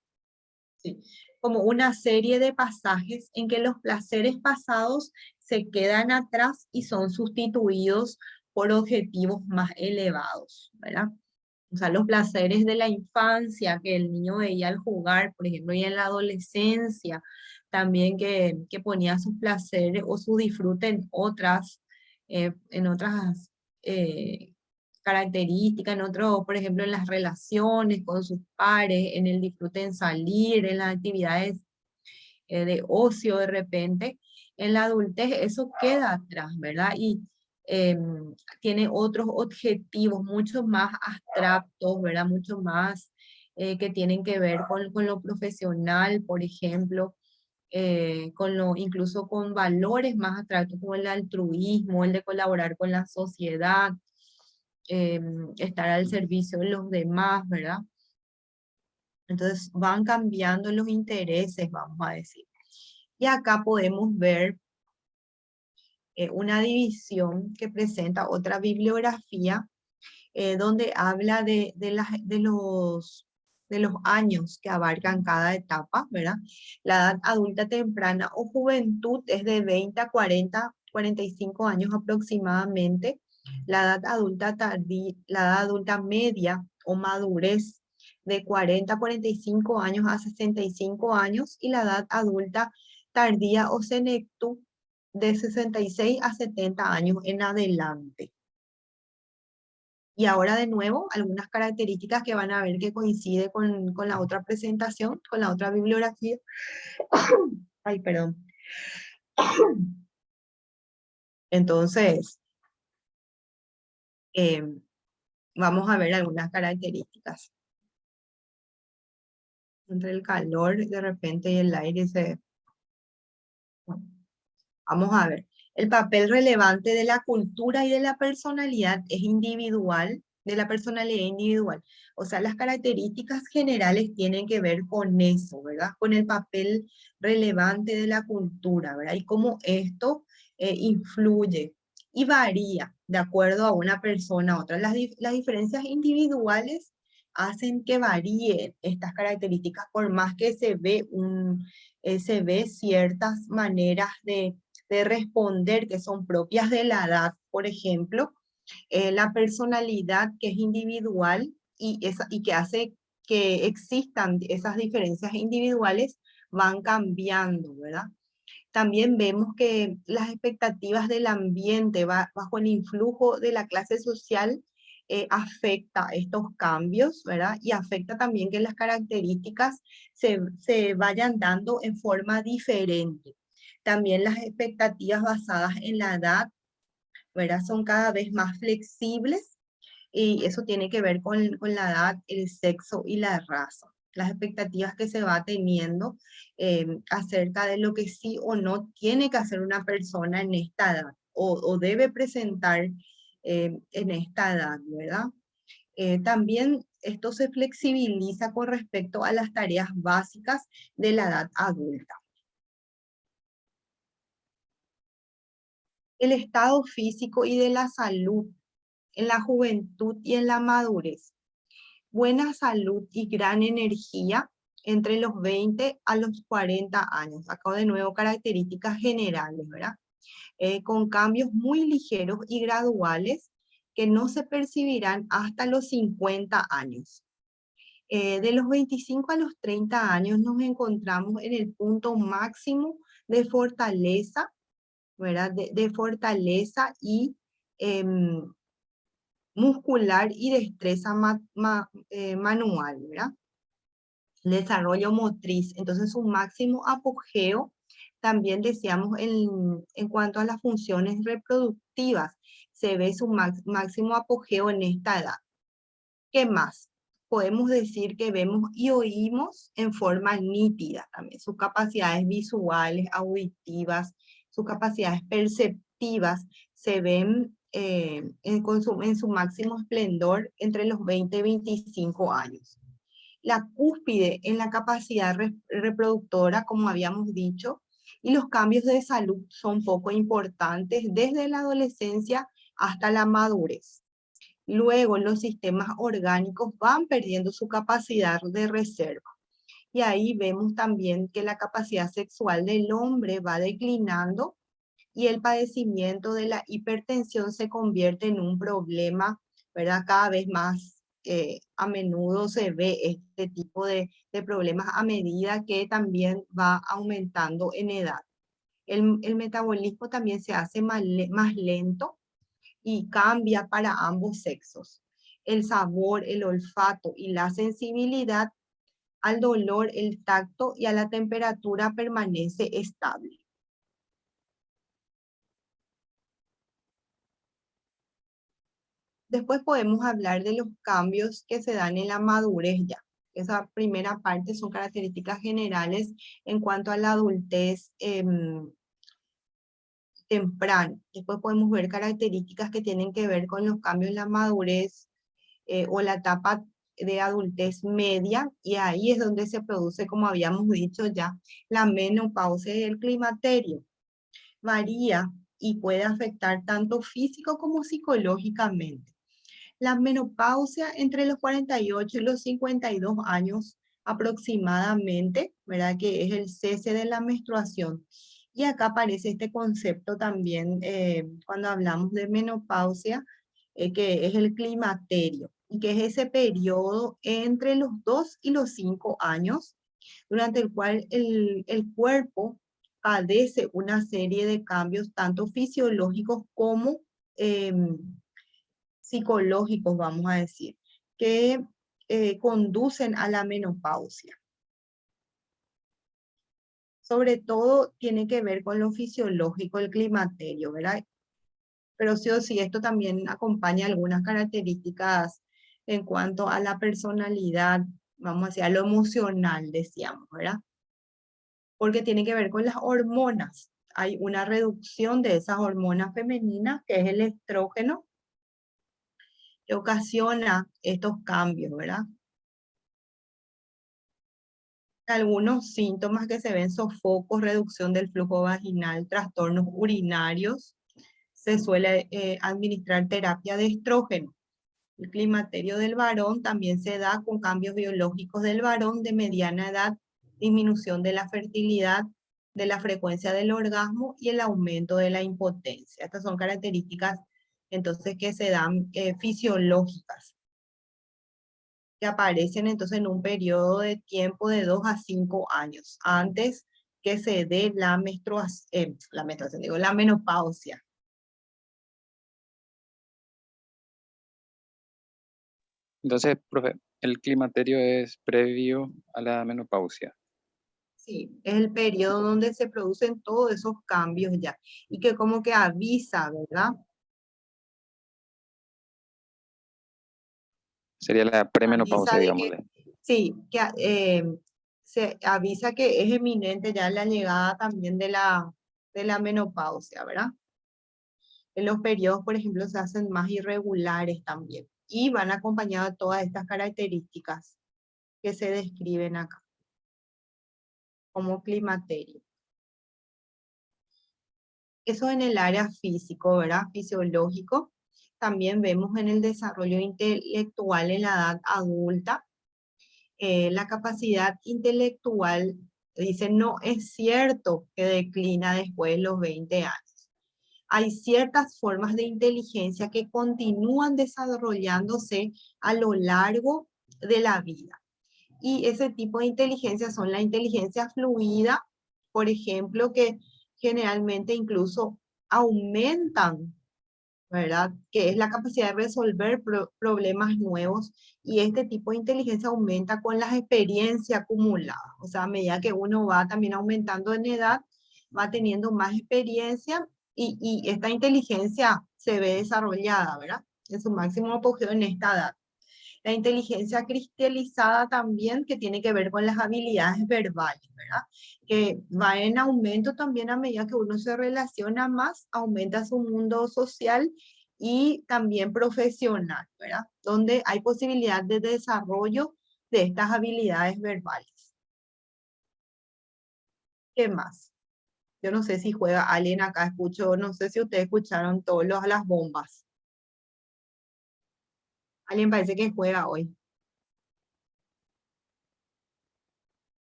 Sí, como una serie de pasajes en que los placeres pasados se quedan atrás y son sustituidos por objetivos más elevados, ¿verdad? O sea, los placeres de la infancia que el niño veía al jugar, por ejemplo, y en la adolescencia, también que ponía sus placeres o su disfrute en otras características, en otro, por ejemplo, en las relaciones con sus pares, en el disfrute en salir, en las actividades de ocio de repente, en la adultez eso queda atrás, ¿verdad? Y tiene otros objetivos mucho más abstractos, ¿verdad? Mucho más que tienen que ver con lo profesional, por ejemplo, incluso con valores más abstractos como el altruismo, el de colaborar con la sociedad, estar al servicio de los demás, ¿verdad? Entonces van cambiando los intereses, vamos a decir. Y acá podemos ver una división que presenta otra bibliografía donde habla de los años que abarcan cada etapa, ¿verdad? La edad adulta temprana o juventud es de 20 a 40, 45 años aproximadamente. La edad adulta tardía, la edad adulta media o madurez de 40 a 45 años a 65 años y la edad adulta tardía o senectud de 66 a 70 años en adelante. Y ahora de nuevo, algunas características que van a ver que coincide con la otra presentación, con la otra bibliografía. Ay, perdón. Entonces, vamos a ver algunas características. Entre el calor de repente y el aire se... Bueno, vamos a ver. El papel relevante de la cultura y de la personalidad es individual, de la personalidad individual. O sea, las características generales tienen que ver con eso, ¿verdad? Con el papel relevante de la cultura, ¿verdad? Y cómo esto influye y varía de acuerdo a una persona a otra. Las diferencias individuales hacen que varíen estas características, por más que se ve ciertas maneras de responder que son propias de la edad, por ejemplo, la personalidad que es individual y que hace que existan esas diferencias individuales van cambiando, ¿verdad? También vemos que las expectativas del ambiente bajo el influjo de la clase social afecta estos cambios, ¿verdad? Y afecta también que las características se vayan dando en forma diferente. También las expectativas basadas en la edad, ¿verdad? Son cada vez más flexibles y eso tiene que ver con la edad, el sexo y la raza. Las expectativas que se va teniendo acerca de lo que sí o no tiene que hacer una persona en esta edad o debe presentar en esta edad, ¿verdad? También esto se flexibiliza con respecto a las tareas básicas de la edad adulta. El estado físico y de la salud en la juventud y en la madurez. Buena salud y gran energía entre los 20 a los 40 años. Acá de nuevo características generales, ¿verdad? Con cambios muy ligeros y graduales que no se percibirán hasta los 50 años. De los 25 a los 30 años nos encontramos en el punto máximo de fortaleza, ¿verdad? De fortaleza y muscular y destreza manual, ¿verdad? Desarrollo motriz. Entonces, su máximo apogeo, también decíamos en cuanto a las funciones reproductivas, se ve su máximo apogeo en esta edad. ¿Qué más? Podemos decir que vemos y oímos en forma nítida también. Sus capacidades visuales, auditivas, sus capacidades perceptivas se ven en su máximo esplendor entre los 20 y 25 años. La cúspide en la capacidad reproductora, como habíamos dicho, y los cambios de salud son poco importantes desde la adolescencia hasta la madurez. Luego los sistemas orgánicos van perdiendo su capacidad de reserva Y ahí vemos también que la capacidad sexual del hombre va declinando y el padecimiento de la hipertensión se convierte en un problema, ¿verdad? Cada vez más a menudo se ve este tipo de problemas a medida que también va aumentando en edad. El metabolismo también se hace más lento y cambia para ambos sexos. El sabor, el olfato y la sensibilidad al dolor, el tacto y a la temperatura permanece estable. Después podemos hablar de los cambios que se dan en la madurez ya. Esa primera parte son características generales en cuanto a la adultez temprana. Después podemos ver características que tienen que ver con los cambios en la madurez o la etapa de adultez media, y ahí es donde se produce, como habíamos dicho ya, la menopausia y el climaterio. Varía y puede afectar tanto físico como psicológicamente. La menopausia entre los 48 y los 52 años aproximadamente, ¿verdad? Que es el cese de la menstruación. Y acá aparece este concepto también cuando hablamos de menopausia, que es el climaterio, y que es ese periodo entre los 2 y los 5 años, durante el cual el cuerpo padece una serie de cambios, tanto fisiológicos como psicológicos, vamos a decir, que conducen a la menopausia. Sobre todo tiene que ver con lo fisiológico, el climaterio, ¿verdad? Pero sí o sí, esto también acompaña algunas características en cuanto a la personalidad, vamos a decir, a lo emocional, decíamos, ¿verdad? Porque tiene que ver con las hormonas. Hay una reducción de esas hormonas femeninas, que es el estrógeno, que ocasiona estos cambios, ¿verdad? Algunos síntomas que se ven: sofocos, reducción del flujo vaginal, trastornos urinarios. Se suele administrar terapia de estrógeno. El climaterio del varón también se da con cambios biológicos del varón de mediana edad, disminución de la fertilidad, de la frecuencia del orgasmo y el aumento de la impotencia. Estas son características entonces que se dan fisiológicas, que aparecen entonces en un periodo de tiempo de 2 a 5 años, antes que se dé la menstruación, digo, la menopausia. Entonces, profe, el climaterio es previo a la menopausia. Sí, es el periodo donde se producen todos esos cambios ya, y que como que avisa, ¿verdad? Sería la Avisa premenopausia, de que, digámosle. sí, que se avisa que es eminente ya la llegada también de la menopausia, ¿verdad? En los periodos, por ejemplo, se hacen más irregulares también y van acompañados de todas estas características que se describen acá como climaterio. Eso en el área físico, ¿verdad? Fisiológico. También vemos en el desarrollo intelectual en la edad adulta. La capacidad intelectual, dice, no es cierto que declina después de los 20 años. Hay ciertas formas de inteligencia que continúan desarrollándose a lo largo de la vida. Y ese tipo de inteligencia son la inteligencia fluida, por ejemplo, que generalmente incluso aumentan, ¿verdad? Que es la capacidad de resolver problemas nuevos, y este tipo de inteligencia aumenta con las experiencias acumuladas. O sea, a medida que uno va también aumentando en edad, va teniendo más experiencia y esta inteligencia se ve desarrollada, ¿verdad? En su máximo apogeo en esta edad. La inteligencia cristalizada también, que tiene que ver con las habilidades verbales, ¿verdad? Que va en aumento también a medida que uno se relaciona más, aumenta su mundo social y también profesional, ¿verdad? Donde hay posibilidad de desarrollo de estas habilidades verbales. ¿Qué más? Yo no sé si juega alguien acá, escucho, no sé si ustedes escucharon todas las bombas. Alguien parece que juega hoy.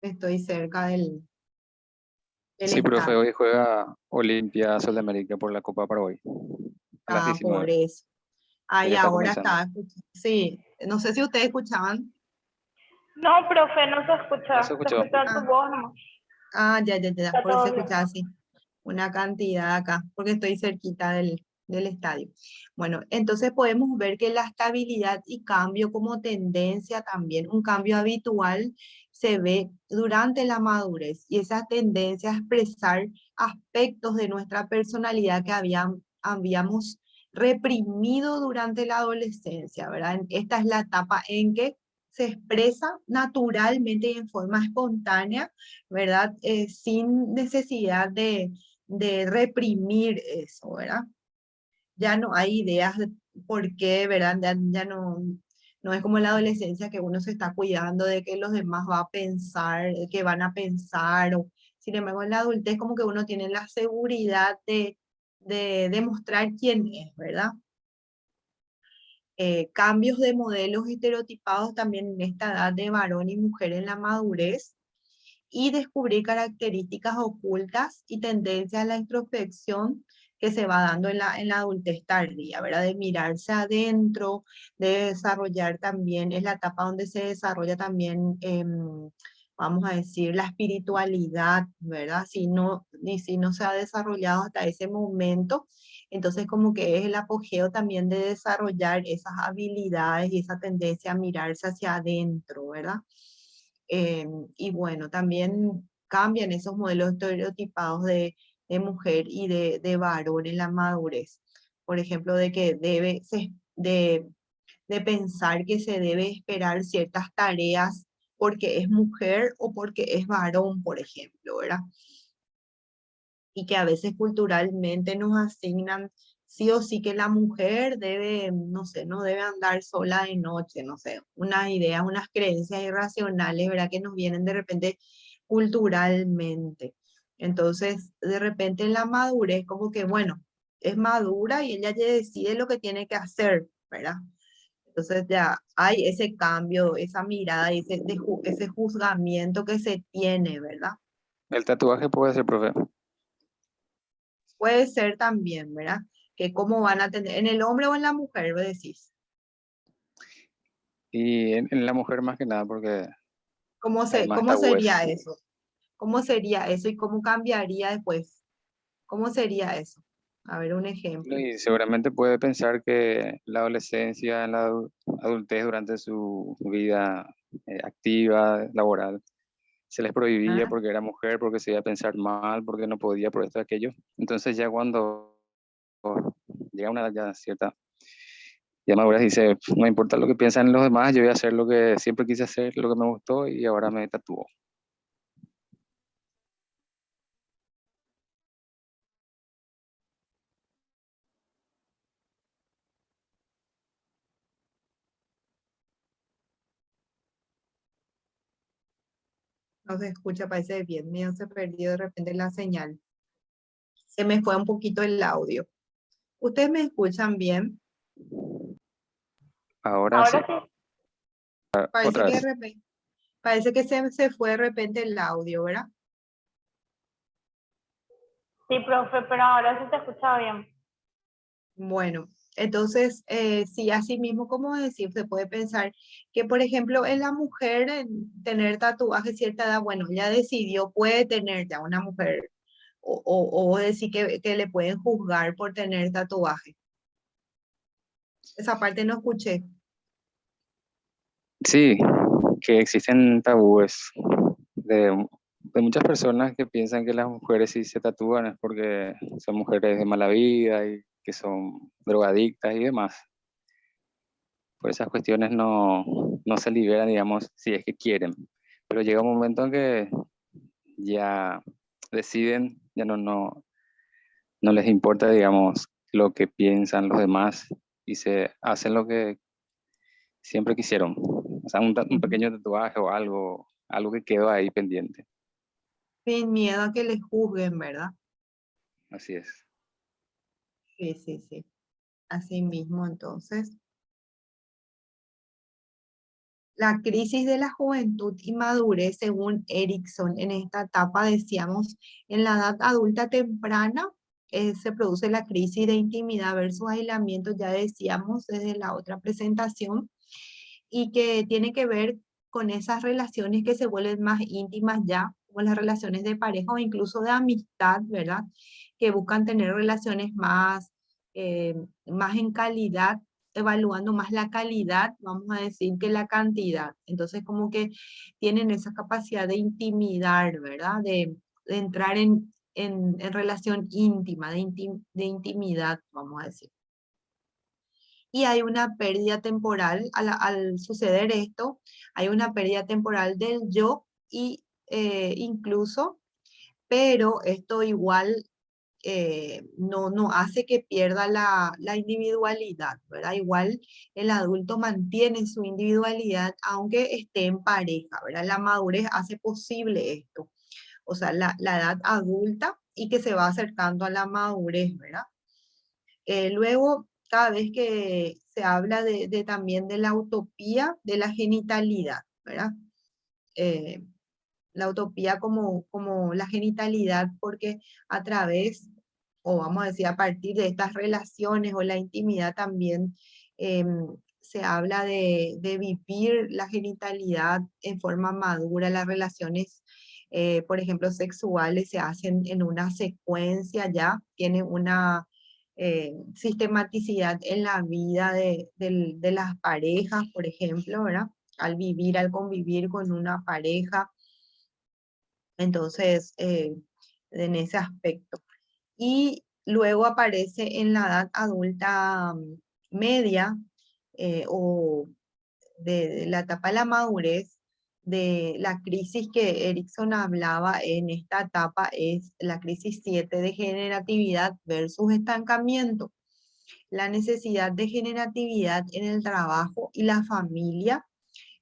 Estoy cerca del Sí, profe, estadio. hoy juega Olimpia Sudamérica por la Copa Paraguay a las Ah, por 19. eso. Ya Ahí está ahora comenzando. estaba escuchando. Sí, no sé si ustedes escuchaban. No, profe, no No se se escuchó. escucha tu Ah, voz nomás. ya, Está por eso todo bien. escuchaba así. Una cantidad acá, porque estoy cerquita del estadio. Bueno, entonces podemos ver que la estabilidad y cambio como tendencia también, un cambio habitual se ve durante la madurez y esa tendencia a expresar aspectos de nuestra personalidad que habíamos reprimido durante la adolescencia, ¿verdad? Esta es la etapa en que se expresa naturalmente y en forma espontánea, ¿verdad? Sin necesidad de reprimir eso, ¿verdad? Ya no hay ideas de por qué, ¿verdad? Ya no es como en la adolescencia que uno se está cuidando de que los demás va a pensar, que van a pensar, o sin embargo en la adultez como que uno tiene la seguridad de demostrar quién es, ¿verdad? Cambios de modelos estereotipados también en esta edad de varón y mujer en la madurez, y descubrir características ocultas y tendencias a la introspección que se va dando en la adultez tardía, ¿verdad? De mirarse adentro, de desarrollar también, es la etapa donde se desarrolla también, vamos a decir, la espiritualidad, ¿verdad? Si no se ha desarrollado hasta ese momento, entonces como que es el apogeo también de desarrollar esas habilidades y esa tendencia a mirarse hacia adentro, ¿verdad? Y bueno, también cambian esos modelos estereotipados de mujer y de varón en la madurez. Por ejemplo, de que de pensar que se debe esperar ciertas tareas porque es mujer o porque es varón, por ejemplo, ¿verdad? Y que a veces culturalmente nos asignan sí o sí que la mujer debe, no sé, no debe andar sola de noche, no sé, unas ideas, unas creencias irracionales, ¿verdad? Que nos vienen de repente culturalmente. Entonces, de repente en la madurez, como que, bueno, es madura y ella ya decide lo que tiene que hacer, ¿verdad? Entonces ya hay ese cambio, esa mirada y ese juzgamiento que se tiene, ¿verdad? El tatuaje puede ser, profe. Puede ser también, ¿verdad? Que cómo van a tener, en el hombre o en la mujer, vos decís. Y en la mujer más que nada, porque hay más ¿Cómo tabúes. sería eso? ¿Cómo sería eso y cómo cambiaría después? ¿Cómo sería eso? A ver, un ejemplo. Y seguramente puede pensar que la adolescencia, la adultez durante su vida activa, laboral, se les prohibía Ah, porque era mujer, porque se iba a pensar mal, porque no podía por esto, aquello. Entonces ya cuando llega a una edad ya cierta, ya madurez dice, no importa lo que piensan los demás, yo voy a hacer lo que siempre quise hacer, lo que me gustó y ahora me tatúo. no se escucha, parece bien. Mío se perdió de repente la señal. Se me fue un poquito el audio. ¿Ustedes me escuchan bien? Ahora sí, Ahora sí, Parece otra que de vez. repente, parece que se fue de repente el audio, ¿verdad? sí, profe, pero ahora sí te escucha bien. Bueno, entonces, sí, así mismo, como decir, se puede pensar que, por ejemplo, en la mujer, en tener tatuaje a cierta edad, bueno, ya decidió, puede tener ya una mujer, o decir que le pueden juzgar por tener tatuaje. Esa parte no escuché. Sí, que existen tabúes de muchas personas que piensan que las mujeres si se tatúan es porque son mujeres de mala vida y que son drogadictas y demás. Por esas cuestiones no se liberan, digamos, si es que quieren. Pero llega un momento en que ya deciden, ya no les importa, digamos, lo que piensan los demás y se hacen lo que siempre quisieron. O sea, un Ujú. pequeño tatuaje o algo que quedó ahí pendiente. Sin miedo a que les juzguen, ¿verdad? Así es. Sí, sí, sí. Así mismo, entonces. La crisis de la juventud y madurez, según Erickson, en esta etapa, decíamos, en la edad adulta temprana, se produce la crisis de intimidad versus aislamiento, ya decíamos desde la otra presentación, y que tiene que ver con esas relaciones que se vuelven más íntimas ya, como las relaciones de pareja o incluso de amistad, ¿verdad? Que buscan tener relaciones más en calidad, evaluando más la calidad, vamos a decir, que la cantidad. Entonces, como que tienen esa capacidad de intimidar, ¿verdad? De entrar en relación íntima, de intimidad, vamos a decir. Y hay una pérdida temporal, al suceder esto, hay una pérdida temporal del yo y incluso, pero esto igual no hace que pierda la individualidad, ¿verdad? Igual el adulto mantiene su individualidad aunque esté en pareja, ¿verdad? La madurez hace posible esto, o sea, la edad adulta y que se va acercando a la madurez, ¿verdad? Luego, cada vez que se habla también de la utopía de la genitalidad, ¿verdad? Eh, la utopía como la genitalidad, porque a través, o vamos a decir, a partir de estas relaciones o la intimidad también, se habla de vivir la genitalidad en forma madura, las relaciones, por ejemplo, sexuales se hacen en una secuencia ya, tiene una sistematicidad en la vida de las parejas, por ejemplo, ¿verdad? Al convivir con una pareja, entonces, en ese aspecto. Y luego aparece en la edad adulta media o de la etapa de la madurez, de la crisis que Erickson hablaba en esta etapa, es la crisis 7 de generatividad versus estancamiento. La necesidad de generatividad en el trabajo y la familia,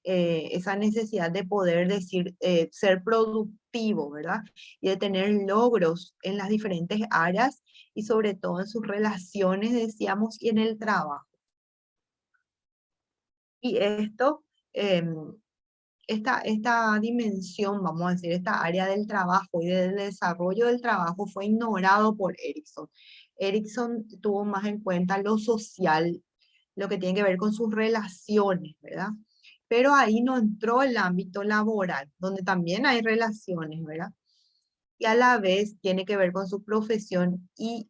esa necesidad de poder decir, ser productivo, ¿verdad? Y de tener logros en las diferentes áreas y sobre todo en sus relaciones, decíamos, y en el trabajo. Y esto, esta dimensión, vamos a decir, esta área del trabajo y del desarrollo del trabajo fue ignorado por Erickson. Erickson tuvo más en cuenta lo social, lo que tiene que ver con sus relaciones, ¿verdad? Pero ahí no entró el ámbito laboral, donde también hay relaciones, ¿verdad? Y a la vez tiene que ver con su profesión y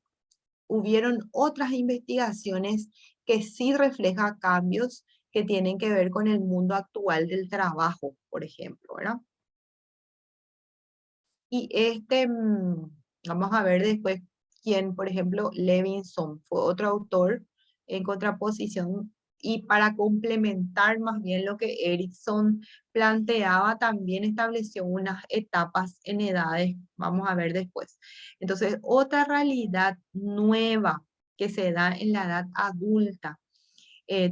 hubieron otras investigaciones que sí reflejan cambios que tienen que ver con el mundo actual del trabajo, por ejemplo, ¿verdad? Y vamos a ver después quién, por ejemplo, Levinson fue otro autor en contraposición y para complementar más bien lo que Erickson planteaba, también estableció unas etapas en edades, vamos a ver después. Entonces, otra realidad nueva que se da en la edad adulta,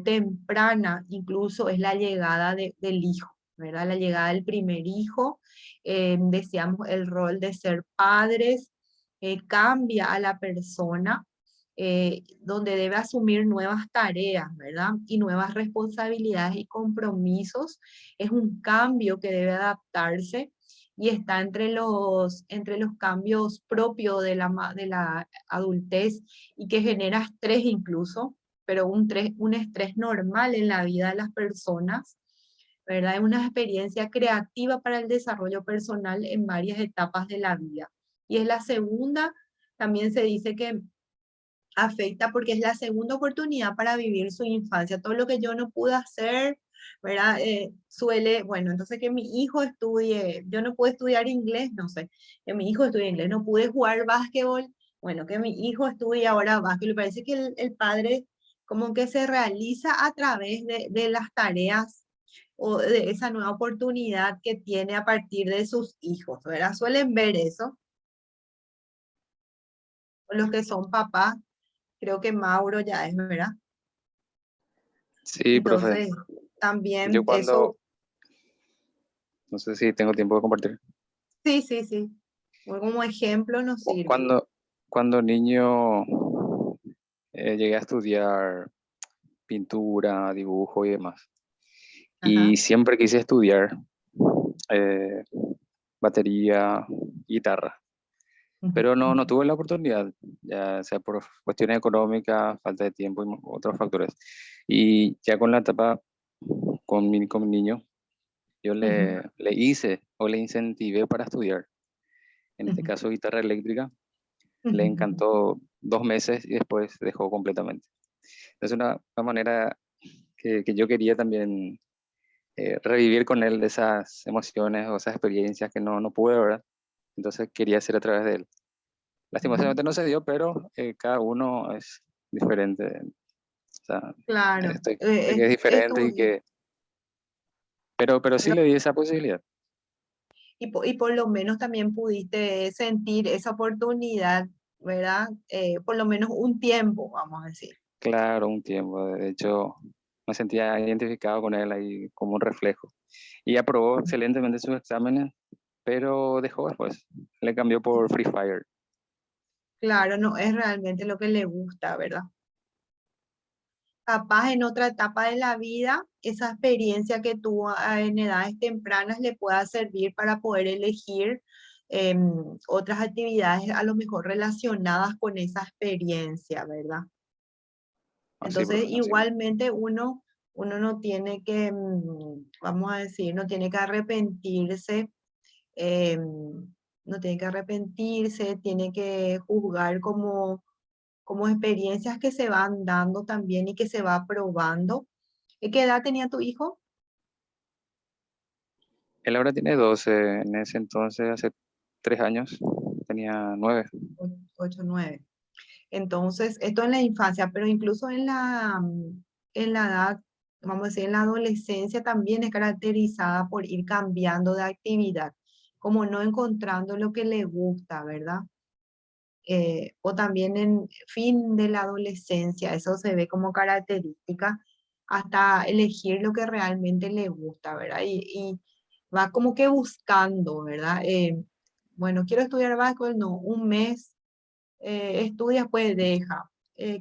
temprana, incluso es la llegada del hijo, ¿verdad? La llegada del primer hijo, decíamos el rol de ser padres, cambia a la persona, donde debe asumir nuevas tareas, ¿verdad? Y nuevas responsabilidades y compromisos. Es un cambio que debe adaptarse y está entre los cambios propios de la adultez y que genera estrés incluso, pero un estrés normal en la vida de las personas, ¿verdad? Es una experiencia creativa para el desarrollo personal en varias etapas de la vida. Y es la segunda, también se dice que afecta porque es la segunda oportunidad para vivir su infancia. Todo lo que yo no pude hacer, ¿verdad? Bueno, entonces que mi hijo estudie, yo no pude estudiar inglés, no sé, que mi hijo estudie inglés, no pude jugar básquetbol, bueno, que mi hijo estudie ahora básquetbol. Parece que el padre como que se realiza a través de las tareas o de esa nueva oportunidad que tiene a partir de sus hijos, ¿verdad? Suelen ver eso, los que son papás, creo que Mauro ya es, ¿verdad? Sí, profe. Entonces, Yo también cuando, eso, no sé si tengo tiempo de compartir. sí, sí, sí, como ejemplo nos sirve. Cuando niño llegué a estudiar pintura, dibujo y demás. Ajá. y siempre quise estudiar eh, batería, guitarra, Ujú, pero no ujú, tuve la oportunidad, ya sea por cuestiones económicas, falta de tiempo y otros factores. Y ya con la etapa, con mi niño, yo ujú, le hice o le incentivé para estudiar, en este ujú, caso guitarra eléctrica. Le ujú, ujú. encantó 2 meses y después dejó completamente. Es una manera que yo quería también revivir con él esas emociones o esas experiencias que no pude, ¿verdad? Entonces quería hacer a través de él. Ujú. Lastimosamente no se dio, pero cada uno es diferente. O sea, Claro, estoy, sé que es diferente estudio, pero sí pero le di esa posibilidad. y por lo menos también pudiste sentir esa oportunidad, ¿verdad? Por lo menos un tiempo, vamos a decir. Claro, un tiempo. De hecho, me sentía identificado con él ahí como un reflejo. Y aprobó excelentemente sus exámenes, pero dejó después. Le cambió por Free Fire. Claro, no es realmente lo que le gusta, ¿verdad? Capaz en otra etapa de la vida, esa experiencia que tuvo en edades tempranas le pueda servir para poder elegir otras actividades a lo mejor relacionadas con esa experiencia, ¿verdad? Así, Entonces, profe, así. igualmente uno no tiene que, vamos a decir, no tiene que arrepentirse, no tiene que arrepentirse, tiene que juzgar como experiencias que se van dando también y que se va probando. ¿Qué edad tenía tu hijo? Él ahora tiene 12. En ese entonces, hace 3 años, tenía 9. 8, 9. Entonces, esto en la infancia, pero incluso en la edad, vamos a decir, en la adolescencia también es caracterizada por ir cambiando de actividad, como no encontrando lo que le gusta, ¿verdad? O también en fin de la adolescencia, eso se ve como característica hasta elegir lo que realmente le gusta, ¿verdad? Y va como que buscando, ¿verdad? Bueno, quiero estudiar básquetbol, no, un mes estudia, pues deja.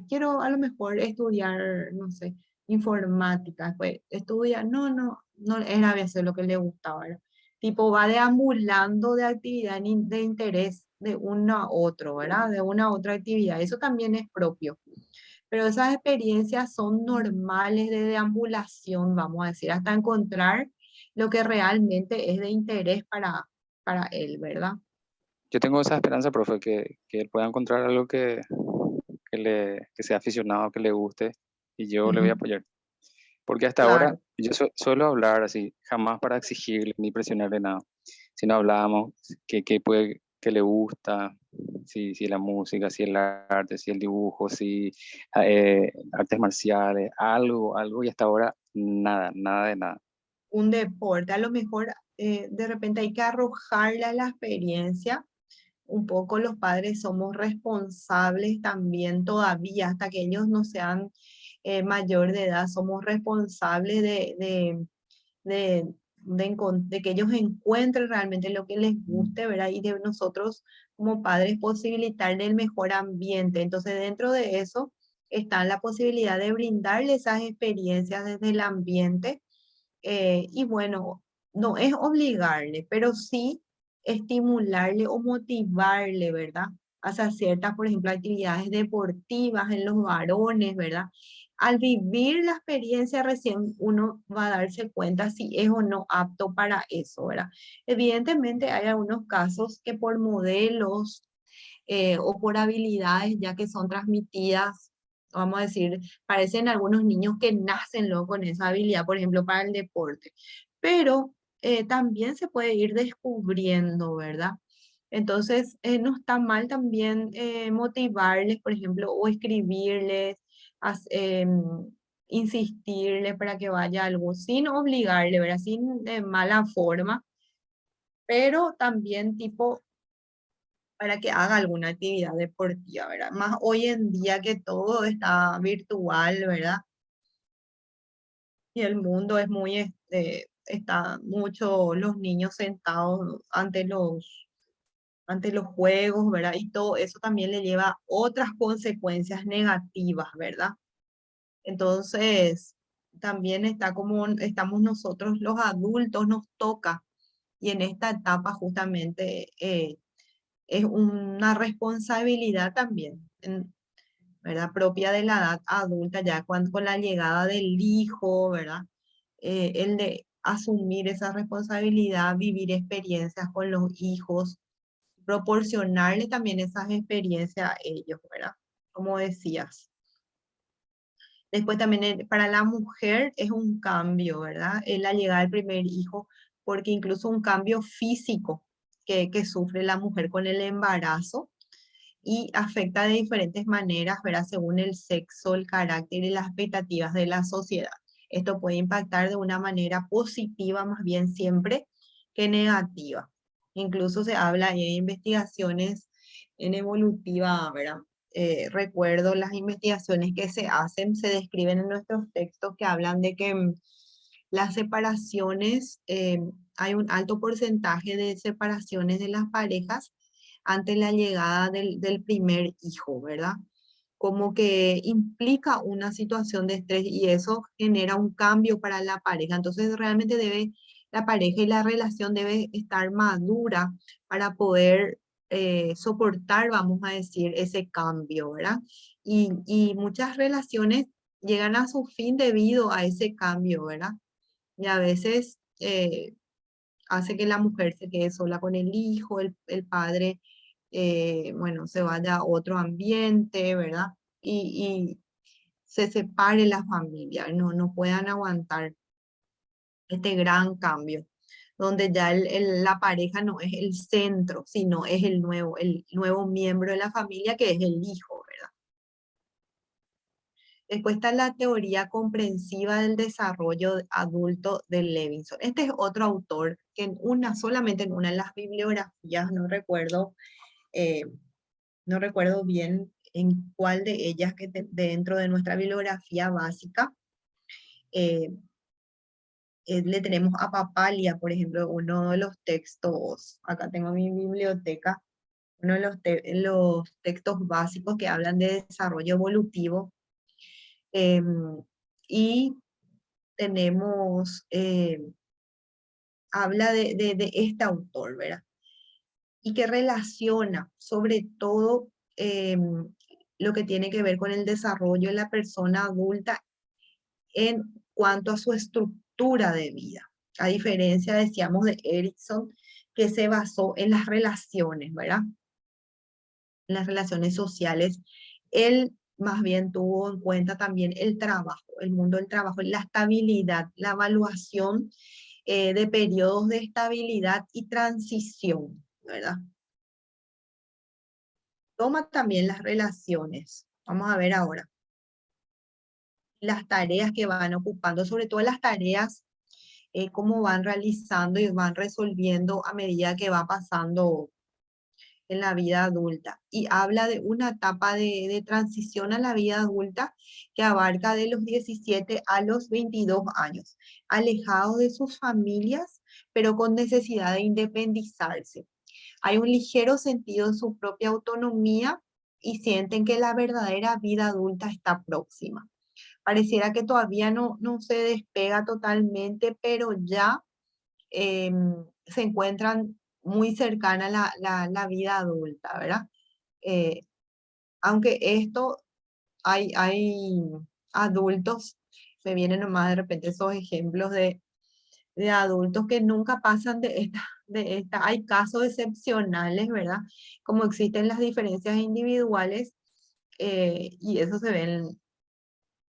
Quiero a lo mejor estudiar, no sé, informática, pues estudia, no era a veces lo que le gustaba, ¿verdad? Tipo, va deambulando de actividad de interés de uno a otro, ¿verdad? De una a otra actividad. Eso también es propio. Pero esas experiencias son normales de deambulación, vamos a decir, hasta encontrar lo que realmente es de interés para él, ¿verdad? Yo tengo esa esperanza, profe, que él pueda encontrar algo que sea aficionado, que le guste, y yo le voy a Ujú, apoyar. Porque hasta ahora claro. yo suelo hablar así, jamás para exigirle ni presionarle nada. Si no hablábamos, que le gusta, si la música, si el arte, si el dibujo, si artes marciales, algo, y hasta ahora nada de nada. Un deporte, a lo mejor de repente hay que arrojarle a la experiencia. Un poco los padres somos responsables también todavía, hasta que ellos no sean mayor de edad, somos responsables de que ellos encuentren realmente lo que les guste, ¿verdad? Y de nosotros como padres posibilitarle el mejor ambiente. Entonces, dentro de eso está la posibilidad de brindarle esas experiencias desde el ambiente y bueno, no es obligarle, pero sí estimularle o motivarle, ¿verdad? Hacia ciertas, por ejemplo, actividades deportivas en los varones, ¿verdad? Al vivir la experiencia recién uno va a darse cuenta si es o no apto para eso, ¿verdad? Evidentemente hay algunos casos que por modelos o por habilidades ya que son transmitidas, vamos a decir, parecen algunos niños que nacen luego con esa habilidad, por ejemplo, para el deporte, pero también se puede ir descubriendo, ¿verdad? Entonces, no está mal también motivarles, por ejemplo, o escribirles, as- em, insistirles para que vaya a algo, sin obligarle, ¿verdad? Sin de mala forma, pero también tipo para que haga alguna actividad deportiva, ¿verdad? Más hoy en día que todo está virtual, ¿verdad? Y el mundo es muy, está mucho los niños sentados ante los juegos, ¿verdad? Y todo eso también le lleva a otras consecuencias negativas, ¿verdad? Entonces, también está como estamos nosotros los adultos, nos toca. Y en esta etapa justamente es una responsabilidad también, ¿verdad? Propia de la edad adulta, ya cuando, con la llegada del hijo, ¿verdad? El de asumir esa responsabilidad, vivir experiencias con los hijos, proporcionarle también esas experiencias a ellos, ¿verdad? Como decías. Después también para la mujer es un cambio, ¿verdad? Es la llegada del primer hijo, porque incluso un cambio físico que sufre la mujer con el embarazo y afecta de diferentes maneras, ¿verdad? Según el sexo, el carácter y las expectativas de la sociedad. Esto puede impactar de una manera positiva más bien siempre que negativa. Incluso se habla de investigaciones en evolutiva, ¿verdad? Recuerdo las investigaciones que se hacen, se describen en nuestros textos que hablan de que las separaciones, hay un alto porcentaje de separaciones de las parejas ante la llegada del primer hijo, ¿verdad? Como que implica una situación de estrés y eso genera un cambio para la pareja. Entonces realmente la pareja y la relación debe estar madura para poder soportar, vamos a decir, ese cambio, ¿verdad? Y muchas relaciones llegan a su fin debido a ese cambio, ¿verdad? Y a veces hace que la mujer se quede sola con el hijo, el padre, bueno, se vaya a otro ambiente, ¿verdad? Y se separe la familia, no puedan aguantar este gran cambio, donde ya la pareja no es el centro, sino es el nuevo miembro de la familia que es el hijo, ¿verdad? Después está la teoría comprensiva del desarrollo adulto de Levinson. Este es otro autor que solamente en una de las bibliografías, eh, no recuerdo bien en cuál de ellas que dentro de nuestra bibliografía básica, eh, le tenemos a Papalia, por ejemplo, uno de los textos, acá tengo mi biblioteca, uno de los textos básicos que hablan de desarrollo evolutivo. Y tenemos, habla de este autor, ¿verdad? Y que relaciona sobre todo lo que tiene que ver con el desarrollo de la persona adulta en cuanto a su estructura de vida. A diferencia, decíamos, de Erickson, que se basó en las relaciones, ¿verdad? En las relaciones sociales. Él más bien tuvo en cuenta también el trabajo, el mundo del trabajo, la estabilidad, la evaluación de periodos de estabilidad y transición, ¿verdad? Toma también las relaciones. Vamos a ver ahora. Las tareas que van ocupando, sobre todo las tareas, cómo van realizando y van resolviendo a medida que va pasando en la vida adulta. Y habla de una etapa de transición a la vida adulta que abarca de los 17 a los 22 años, alejados de sus familias, pero con necesidad de independizarse. Hay un ligero sentido en su propia autonomía y sienten que la verdadera vida adulta está próxima. Pareciera que todavía no se despega totalmente, pero ya se encuentran muy cercana la vida adulta, ¿verdad? Eh, aunque esto hay adultos, me vienen nomás de repente esos ejemplos de adultos que nunca pasan de esta. Hay casos excepcionales, ¿verdad? Como existen las diferencias individuales, y eso se ve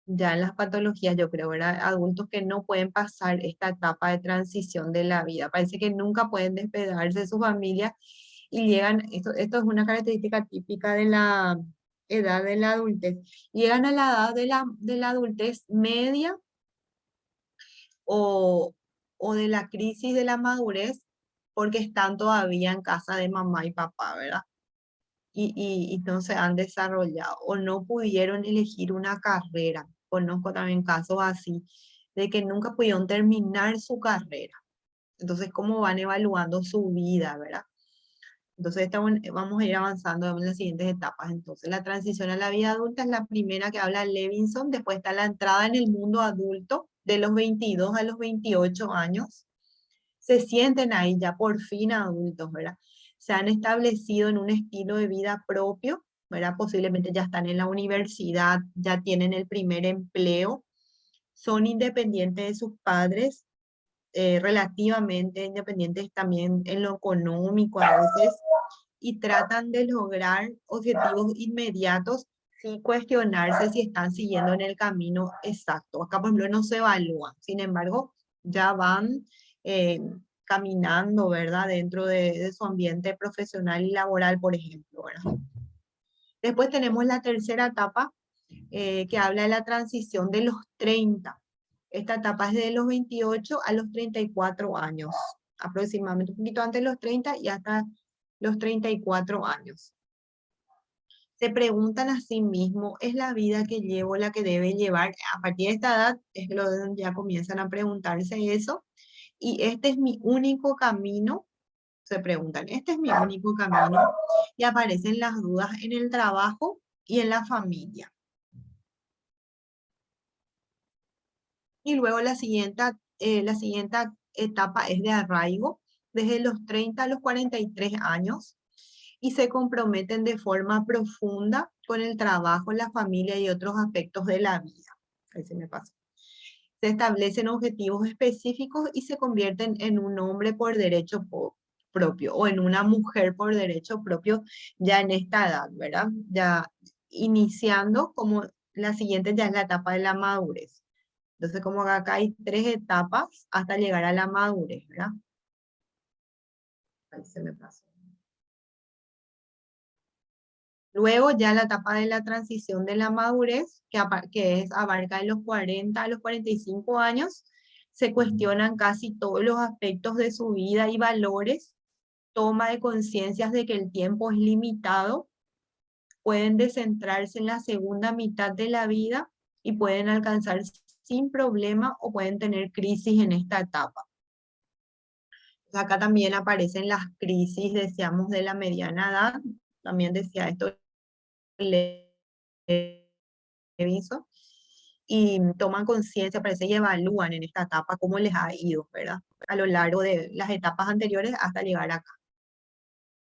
ya en las patologías, yo creo, ¿verdad? Adultos que no pueden pasar esta etapa de transición de la vida. Parece que nunca pueden despegarse de su familia y llegan, esto es una característica típica de la edad de la adultez, llegan a la edad de la adultez media o, o de la crisis de la madurez porque están todavía en casa de mamá y papá, ¿verdad? Y no se han desarrollado o no pudieron elegir una carrera. Conozco también casos así, de que nunca pudieron terminar su carrera. Entonces, ¿cómo van evaluando su vida, verdad? Entonces, vamos a ir avanzando en las siguientes etapas. Entonces, la transición a la vida adulta es la primera que habla Levinson. Después está la entrada en el mundo adulto, de los 22 a los 28 años, se sienten ahí ya por fin adultos, ¿verdad? Se han establecido en un estilo de vida propio, ¿verdad? Posiblemente ya están en la universidad, ya tienen el primer empleo, son independientes de sus padres, relativamente independientes también en lo económico a veces, y tratan de lograr objetivos inmediatos sin cuestionarse si están siguiendo en el camino exacto. Acá, por ejemplo, no se evalúan, sin embargo, ya van caminando, ¿verdad? Dentro de su ambiente profesional y laboral, por ejemplo, ¿verdad? Después tenemos la tercera etapa, que habla de la transición de los 30. Esta etapa es de los 28 a los 34 años, aproximadamente un poquito antes de los 30 y hasta los 34 años. Se preguntan a sí mismos, ¿es la vida que llevo la que debe llevar? A partir de esta edad es que ya comienzan a preguntarse eso. Y este es mi único camino, se preguntan, ¿este es mi único camino? Y aparecen las dudas en el trabajo y en la familia. Y luego la siguiente etapa es de arraigo, desde los 30 a los 43 años, y se comprometen de forma profunda con el trabajo, la familia y otros aspectos de la vida. Ahí se me pasó. Se establecen objetivos específicos y se convierten en un hombre por derecho propio o en una mujer por derecho propio ya en esta edad, ¿verdad? Ya iniciando como la siguiente ya es la etapa de la madurez. Entonces, como acá hay 3 etapas hasta llegar a la madurez, ¿verdad? Ahí se me pasó. Luego ya la etapa de la transición de la madurez, que abarca de los 40 a los 45 años, se cuestionan casi todos los aspectos de su vida y valores, toma de conciencias de que el tiempo es limitado, pueden descentrarse en la segunda mitad de la vida y pueden alcanzar sin problema o pueden tener crisis en esta etapa. Acá también aparecen las crisis, decíamos, de la mediana edad, también decía esto Levinson, y toman conciencia, parece, y evalúan en esta etapa cómo les ha ido, ¿verdad? A lo largo de las etapas anteriores hasta llegar acá.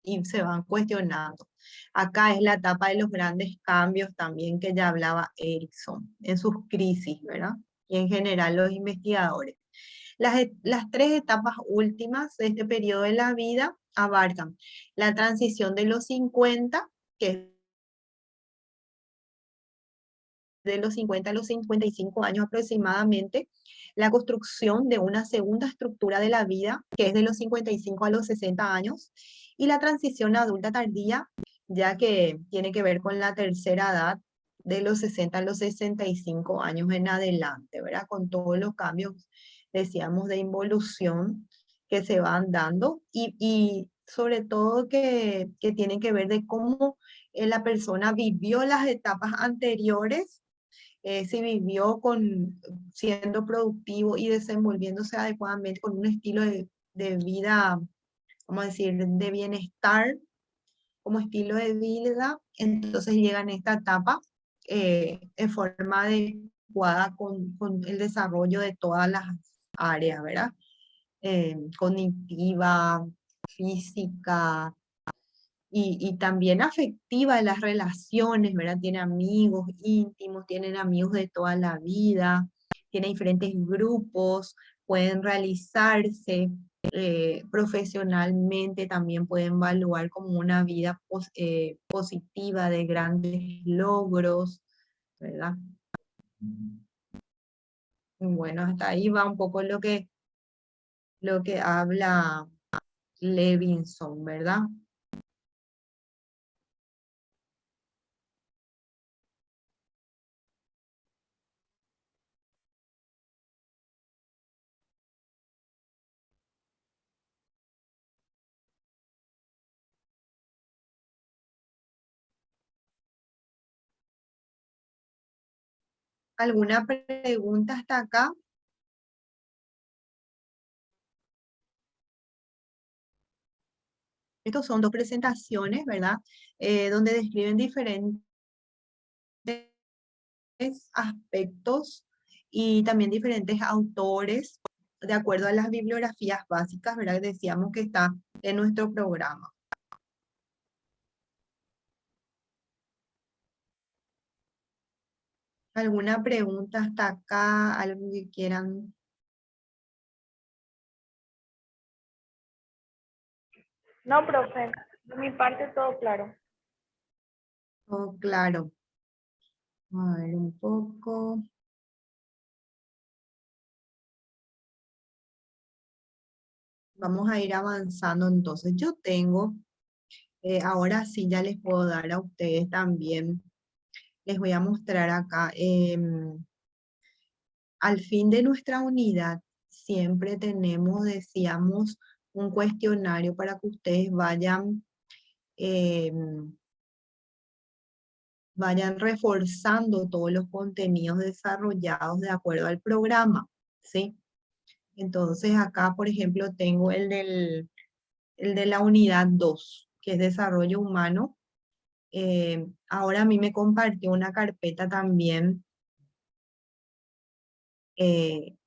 Y se van cuestionando. Acá es la etapa de los grandes cambios también que ya hablaba Erickson en sus crisis, ¿verdad? Y en general los investigadores. Las 3 etapas últimas de este periodo de la vida abarcan la transición de los 50, que es de los 50 a los 55 años aproximadamente, la construcción de una segunda estructura de la vida, que es de los 55 a los 60 años, y la transición adulta tardía, ya que tiene que ver con la tercera edad, de los 60 a los 65 años en adelante, ¿verdad? Con todos los cambios, decíamos, de involución que se van dando y sobre todo que tienen que ver de cómo la persona vivió las etapas anteriores, si vivió siendo productivo y desenvolviéndose adecuadamente con un estilo de vida, vamos a decir, de bienestar como estilo de vida, entonces llegan a esta etapa en forma adecuada con el desarrollo de todas las áreas, ¿verdad? Cognitiva, física, y también afectiva de las relaciones, ¿verdad? Tiene amigos íntimos, tienen amigos de toda la vida, tiene diferentes grupos, pueden realizarse profesionalmente, también pueden evaluar como una vida positiva de grandes logros, ¿verdad? Bueno, hasta ahí va un poco lo que habla Levinson, ¿verdad? ¿Alguna pregunta hasta acá? Estos son 2 presentaciones, ¿verdad? Donde describen diferentes aspectos y también diferentes autores, de acuerdo a las bibliografías básicas, ¿verdad? Decíamos que está en nuestro programa. ¿Alguna pregunta hasta acá? ¿Algo que quieran? No, profe, de mi parte todo claro. Oh, claro. A ver un poco. Vamos a ir avanzando entonces. Yo tengo, ahora sí ya les puedo dar a ustedes también. Les voy a mostrar acá. Al fin de nuestra unidad, siempre tenemos, decíamos, un cuestionario para que ustedes vayan reforzando todos los contenidos desarrollados de acuerdo al programa, ¿sí? Entonces acá, por ejemplo, tengo el de la unidad 2, que es desarrollo humano. Ahora a mí me compartió una carpeta también, ahí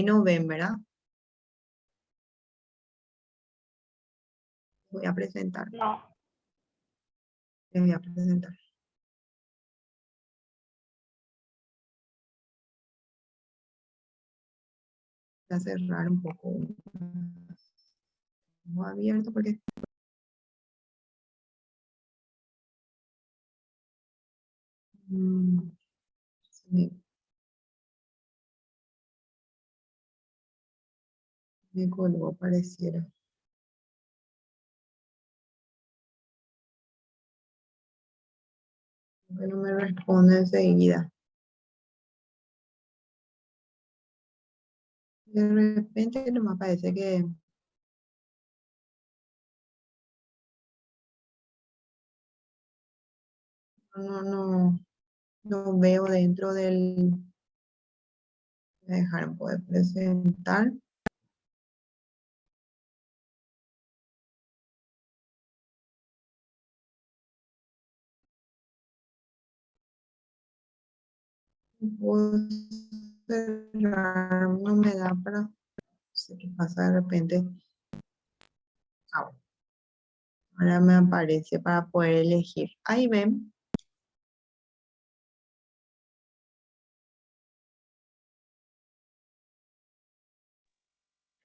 no ven, ¿verdad? Voy a presentar, No. les voy a presentar. Voy a cerrar un poco. No abierto porque... se me colgó, pareciera. Que no me responde enseguida. De repente no me parece que no veo dentro del... Voy a dejar poder presentar. Puedo cerrar, no me da para... No sé qué pasa de repente. Ah, ahora me aparece para poder elegir. Ahí ven.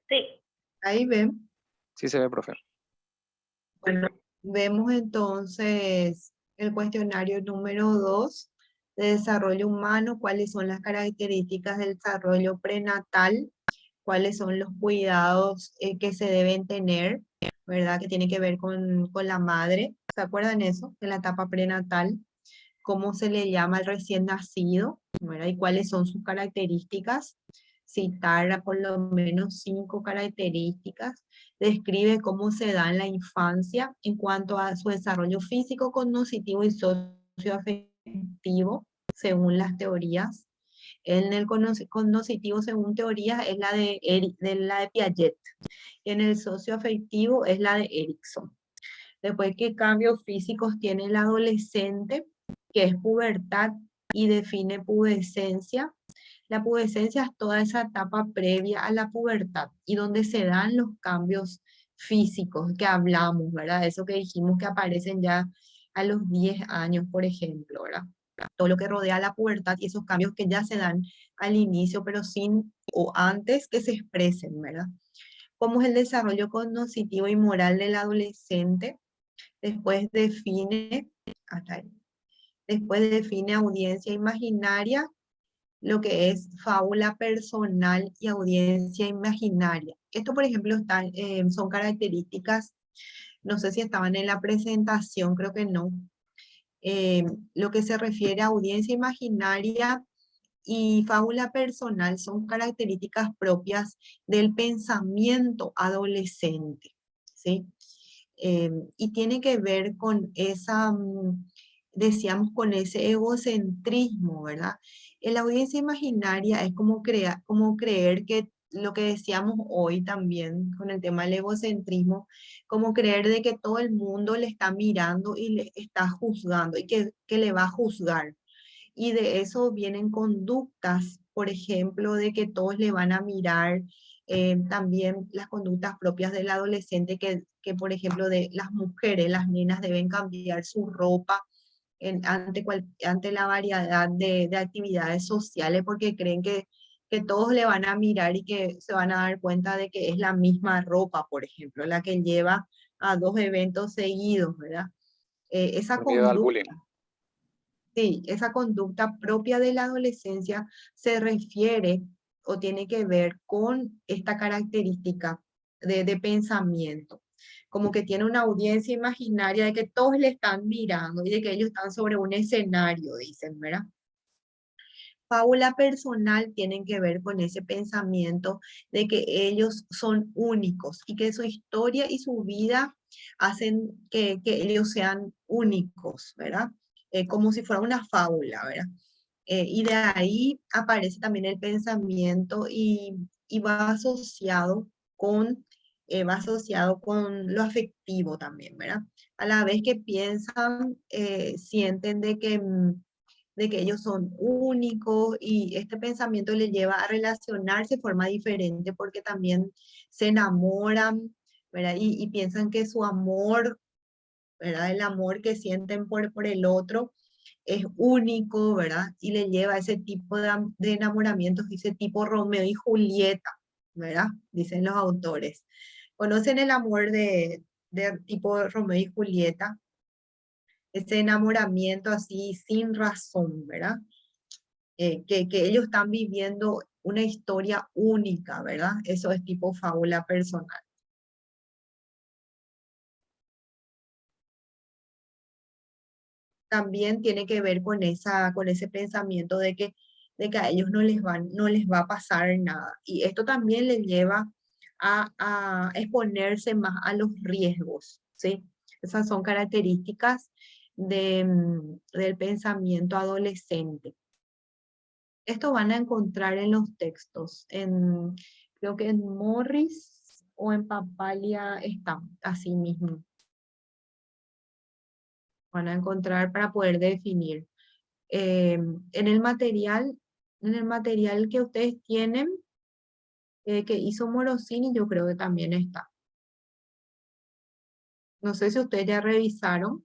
Sí, Ahí ven. Sí se ve, profe. Bueno, vemos entonces el cuestionario número 2 de desarrollo humano, cuáles son las características del desarrollo prenatal, cuáles son los cuidados que se deben tener, ¿verdad? Que tiene que ver con la madre. ¿Se acuerdan eso? En la etapa prenatal, cómo se le llama al recién nacido, ¿verdad? Y cuáles son sus características. Citar a por lo menos 5 características. Describe cómo se da en la infancia en cuanto a su desarrollo físico, cognitivo y socioafectivo, según las teorías. En el cognitivo, según teorías, es la de Piaget. En el socioafectivo es la de Erickson. Después, ¿qué cambios físicos tiene el adolescente? Que es pubertad y define pubescencia. La pubescencia es toda esa etapa previa a la pubertad y donde se dan los cambios físicos que hablamos, ¿verdad? Eso que dijimos que aparecen ya a los 10 años, por ejemplo, ¿verdad? Todo lo que rodea la pubertad y esos cambios que ya se dan al inicio, pero sin o antes que se expresen, ¿verdad? Cómo es el desarrollo cognitivo y moral del adolescente. Después define, hasta ahí, después define audiencia imaginaria, lo que es fábula personal y audiencia imaginaria. Esto, por ejemplo, son características, no sé si estaban en la presentación, creo que no. Lo que se refiere a audiencia imaginaria y fábula personal son características propias del pensamiento adolescente, ¿sí? Y tiene que ver con esa, decíamos, con ese egocentrismo, ¿verdad? En la audiencia imaginaria es como creer que lo que decíamos hoy también con el tema del egocentrismo, como creer de que todo el mundo le está mirando y le está juzgando y que le va a juzgar. y de eso vienen conductas, por ejemplo, de que todos le van a mirar, también las conductas propias del adolescente, por ejemplo, de las mujeres, las nenas deben cambiar su ropa ante la variedad de actividades sociales porque creen que todos le van a mirar y que se van a dar cuenta de que es la misma ropa, por ejemplo, la que lleva a 2 eventos seguidos, ¿verdad? Esa Por miedo al conducta, bullying. sí, esa conducta propia de la adolescencia se refiere o tiene que ver con esta característica de pensamiento, como que tiene una audiencia imaginaria de que todos le están mirando y de que ellos están sobre un escenario, dicen, ¿verdad? Fábula personal tienen que ver con ese pensamiento de que ellos son únicos y que su historia y su vida hacen que ellos sean únicos, ¿verdad? Como si fuera una fábula, ¿verdad? Y de ahí aparece también el pensamiento y va asociado con lo afectivo también, ¿verdad? A la vez que piensan, sienten de que ellos son únicos y este pensamiento les lleva a relacionarse de forma diferente porque también se enamoran, ¿verdad? Y piensan que su amor, ¿verdad? El amor que sienten por el otro es único, ¿verdad? Y le lleva a ese tipo de enamoramientos, ese tipo Romeo y Julieta, ¿verdad? Dicen los autores. ¿Conocen el amor de tipo Romeo y Julieta? Ese enamoramiento así sin razón, ¿verdad? Que ellos están viviendo una historia única, ¿verdad? Eso es tipo fábula personal. También tiene que ver con ese pensamiento de que a ellos no les va a pasar nada. Y esto también les lleva a exponerse más a los riesgos, ¿sí? Esas son características del pensamiento adolescente. Esto van a encontrar en los textos, creo que en Morris o en Papalia está, así mismo. Van a encontrar para poder definir. En el material que ustedes tienen, que hizo Morosini, yo creo que también está. No sé si ustedes ya revisaron.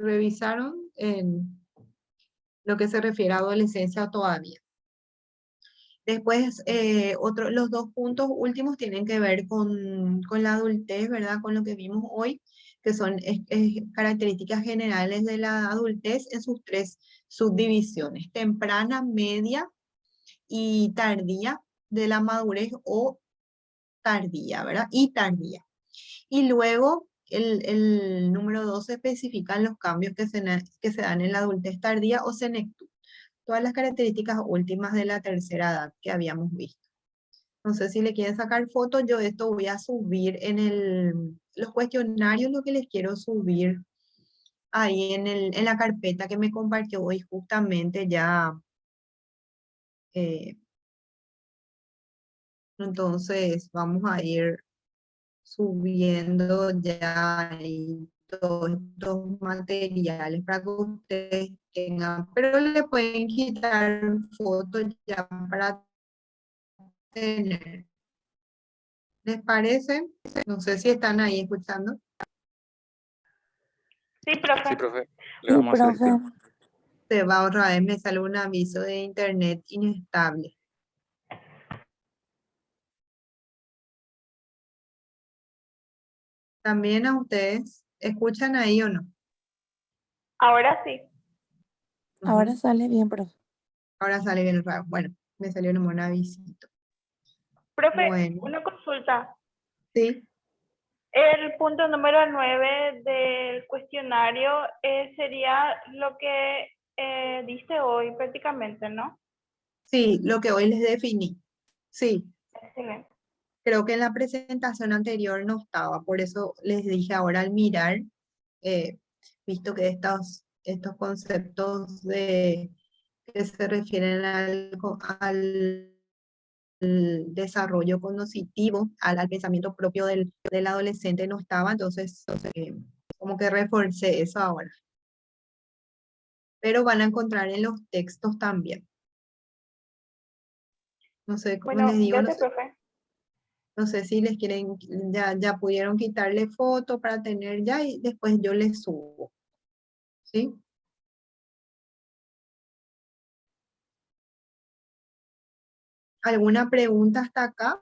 Revisaron en lo que se refiere a adolescencia todavía. Después, los 2 puntos últimos tienen que ver con la adultez, ¿verdad? Con lo que vimos hoy, que son características generales de la adultez en sus 3 subdivisiones: temprana, media y tardía de la madurez o tardía, ¿verdad? Y tardía. Y luego el número 2 especifican los cambios que se dan en la adultez tardía o senectud. Todas las características últimas de la tercera edad que habíamos visto. No sé si le quieren sacar fotos, yo esto voy a subir en los cuestionarios, lo que les quiero subir ahí en la carpeta que me compartió hoy justamente ya. eh, entonces vamos a ir subiendo ya ahí todos estos materiales para que ustedes tengan, pero le pueden quitar fotos ya para tener. ¿Les parece? No sé si están ahí escuchando. Sí, Sí, profe. profe. Le Sí, vamos a hacer profe. clic. Se va otra vez, me sale un aviso de internet inestable. También a ustedes, ¿escuchan ahí o no? Ahora sí. Ahora Ujú. sale bien, profe. Ahora sale bien otra vez. Bueno, me salió un buen avisito. Profe, Bueno, una consulta. sí, El punto número 9 del cuestionario sería lo que dice hoy prácticamente, ¿no? sí, lo que hoy les definí. Sí, Excelente. creo que en la presentación anterior no estaba, por eso les dije ahora al mirar, eh, visto que estos conceptos que se refieren al desarrollo cognitivo, al pensamiento propio del adolescente no estaba, entonces como que reforcé eso ahora. Pero van a encontrar en los textos también. No sé, como Bueno, les digo, gracias, profe. no sé si les quieren, ya pudieron quitarle foto para tener ya y después yo les subo. ¿Sí? ¿Alguna pregunta hasta acá?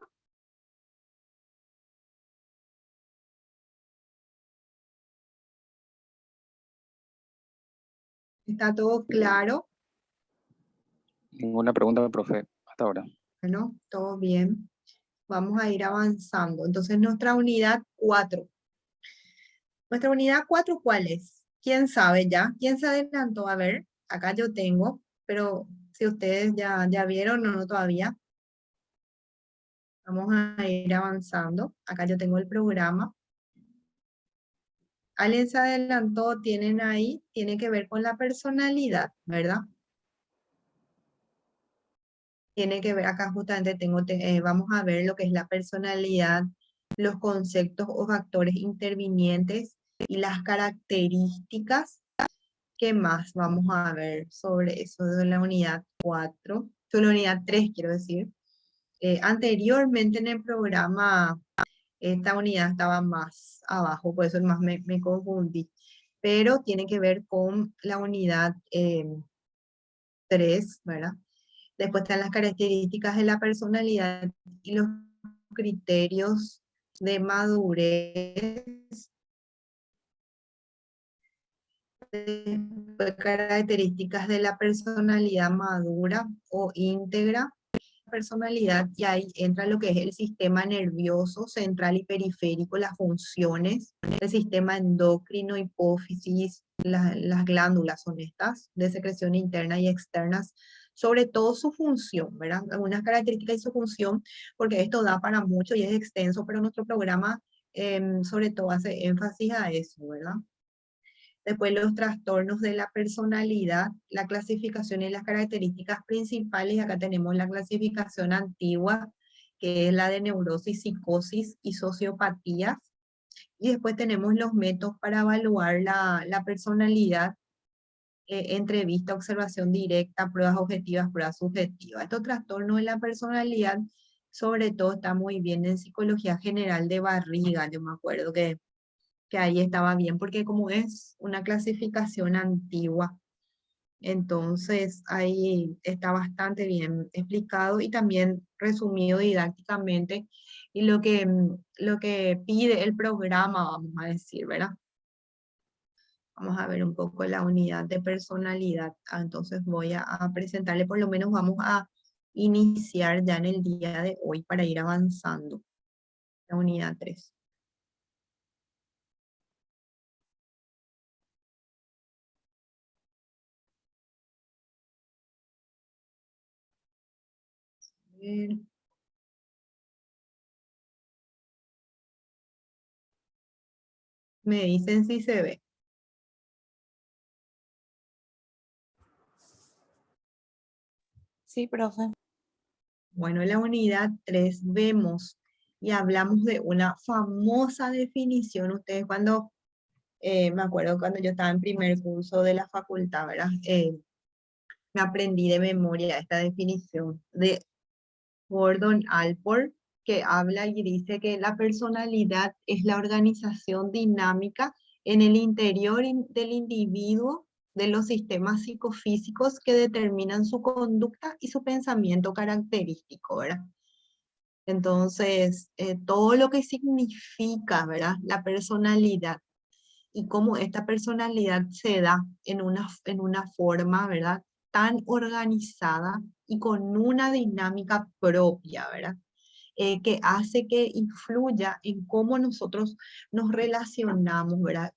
¿Está todo claro? Ninguna pregunta, profe, hasta ahora. Bueno, todo bien. Vamos a ir avanzando. Entonces, nuestra unidad 4. ¿Nuestra unidad 4 cuál es? ¿Quién sabe ya? ¿Quién se adelantó? A ver, acá yo tengo, pero si ustedes ya vieron o no todavía, vamos a ir avanzando. Acá yo tengo el programa. Alguien se adelantó, tienen ahí, tiene que ver con la personalidad, ¿verdad? Tiene que ver, acá justamente vamos a ver lo que es la personalidad, los conceptos o factores intervinientes y las características. ¿Qué más vamos a ver sobre eso de la unidad 4? Sobre la unidad 3, quiero decir. Anteriormente en el programa, esta unidad estaba más abajo, por eso más me confundí. Pero tiene que ver con la unidad 3, ¿verdad? Después están las características de la personalidad y los criterios de madurez. Características de la personalidad madura o íntegra. Personalidad, y ahí entra lo que es el sistema nervioso central y periférico, las funciones, el sistema endocrino, hipófisis, las glándulas son estas, de secreción interna y externas, sobre todo su función, ¿verdad? Algunas características y su función, porque esto da para mucho y es extenso, pero nuestro programa sobre todo hace énfasis a eso, ¿verdad? Después los trastornos de la personalidad, la clasificación y las características principales. Acá tenemos la clasificación antigua, que es la de neurosis, psicosis y sociopatías. Y después tenemos los métodos para evaluar la personalidad, entrevista, observación directa, pruebas objetivas, pruebas subjetivas. Estos trastornos de la personalidad, sobre todo, está muy bien en psicología general de Barriga. Yo me acuerdo que ahí estaba bien, porque como es una clasificación antigua, entonces ahí está bastante bien explicado y también resumido didácticamente, y lo que pide el programa, vamos a decir, ¿verdad? Vamos a ver un poco la unidad de personalidad. Entonces voy a presentarle, por lo menos vamos a iniciar ya en el día de hoy para ir avanzando. La unidad 3. Ver. Me dicen si se ve. Sí, profe. Bueno, en la unidad 3 vemos y hablamos de una famosa definición. Ustedes cuando, me acuerdo cuando yo estaba en primer curso de la facultad, ¿verdad? Me aprendí de memoria esta definición de Gordon Allport, que habla y dice que la personalidad es la organización dinámica en el interior del individuo de los sistemas psicofísicos que determinan su conducta y su pensamiento característico, ¿verdad? Entonces, todo lo que significa, ¿verdad? La personalidad y cómo esta personalidad se da en una forma, ¿verdad? Tan organizada y con una dinámica propia, ¿verdad? Que hace que influya en cómo nosotros nos relacionamos, ¿verdad?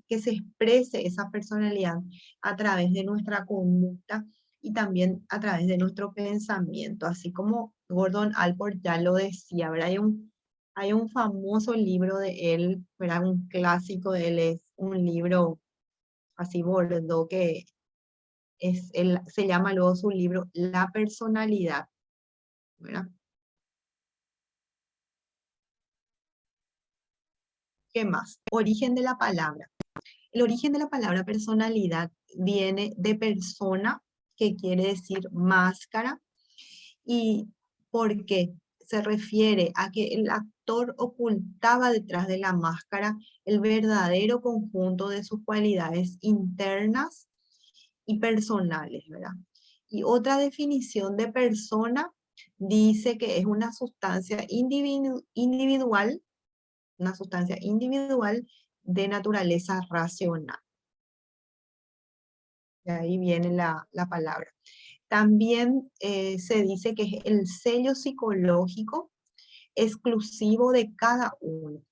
Que se exprese esa personalidad a través de nuestra conducta y también a través de nuestro pensamiento, así como Gordon Allport ya lo decía, ¿verdad? Hay un famoso libro de él, ¿verdad? Un clásico de él, es un libro así Bordeaux que se llama luego su libro La personalidad, ¿verdad? ¿Qué más? Origen de la palabra. El origen de la palabra personalidad viene de persona, que quiere decir máscara. ¿Y por qué? Se refiere a que el actor ocultaba detrás de la máscara el verdadero conjunto de sus cualidades internas y personales, ¿verdad? Y otra definición de persona dice que es una sustancia individual, una sustancia individual de naturaleza racional. De ahí viene la palabra. También se dice que es el sello psicológico exclusivo de cada uno,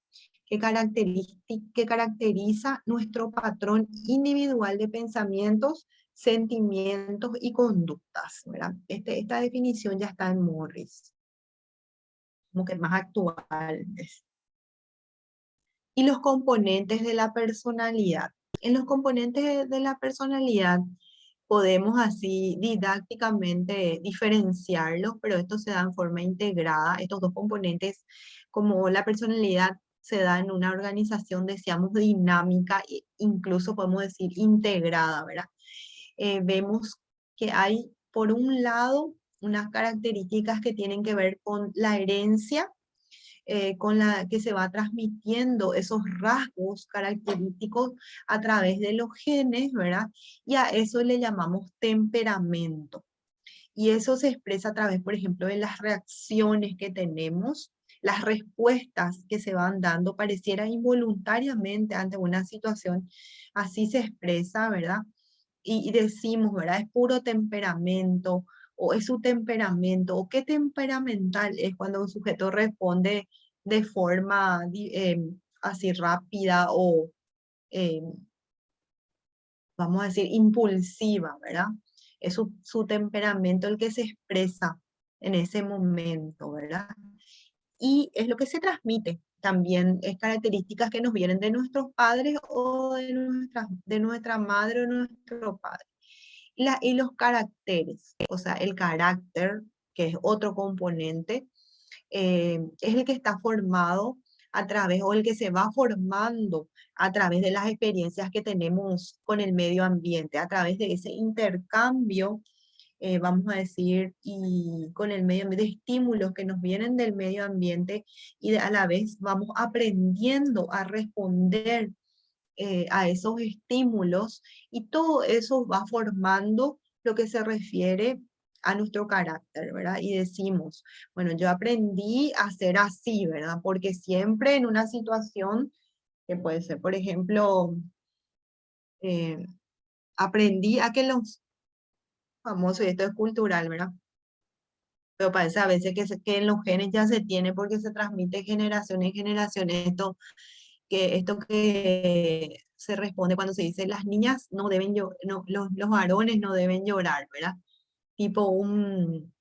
que caracteriza nuestro patrón individual de pensamientos, sentimientos y conductas, ¿verdad? Esta definición ya está en Morris, como que más actual es. Y los componentes de la personalidad. En los componentes de la personalidad podemos así didácticamente diferenciarlos, pero esto se da en forma integrada. Estos dos componentes, como la personalidad se da en una organización, decíamos, dinámica, e incluso podemos decir integrada, ¿verdad? Vemos que hay, por un lado, unas características que tienen que ver con la herencia, con la que se va transmitiendo esos rasgos característicos a través de los genes, ¿verdad? Y a eso le llamamos temperamento. Y eso se expresa a través, por ejemplo, de las reacciones que tenemos, las respuestas que se van dando, pareciera involuntariamente ante una situación, así se expresa, ¿verdad? Y decimos, ¿verdad? Es puro temperamento, o es su temperamento, o qué temperamental es cuando un sujeto responde de forma así rápida o, eh, vamos a decir, impulsiva, ¿verdad? Es su temperamento el que se expresa en ese momento, ¿verdad? Y es lo que se transmite. También es características que nos vienen de nuestros padres o de nuestra madre o nuestro padre. Y los caracteres, o sea, el carácter, que es otro componente, es el que está formado a través, o el que se va formando a través de las experiencias que tenemos con el medio ambiente, a través de ese intercambio, vamos a decir, y con el medio ambiente, de estímulos que nos vienen del medio ambiente, y a la vez vamos aprendiendo a responder a esos estímulos, y todo eso va formando lo que se refiere a nuestro carácter, ¿verdad? Y decimos, bueno, yo aprendí a ser así, ¿verdad? Porque siempre en una situación que puede ser, por ejemplo, eh, aprendí a que los famosos, y esto es cultural, ¿verdad? Pero parece a veces que en los genes ya se tiene porque se transmite generación en generación esto que se responde cuando se dice las niñas no deben llorar, no, los varones no deben llorar, ¿verdad? Tipo un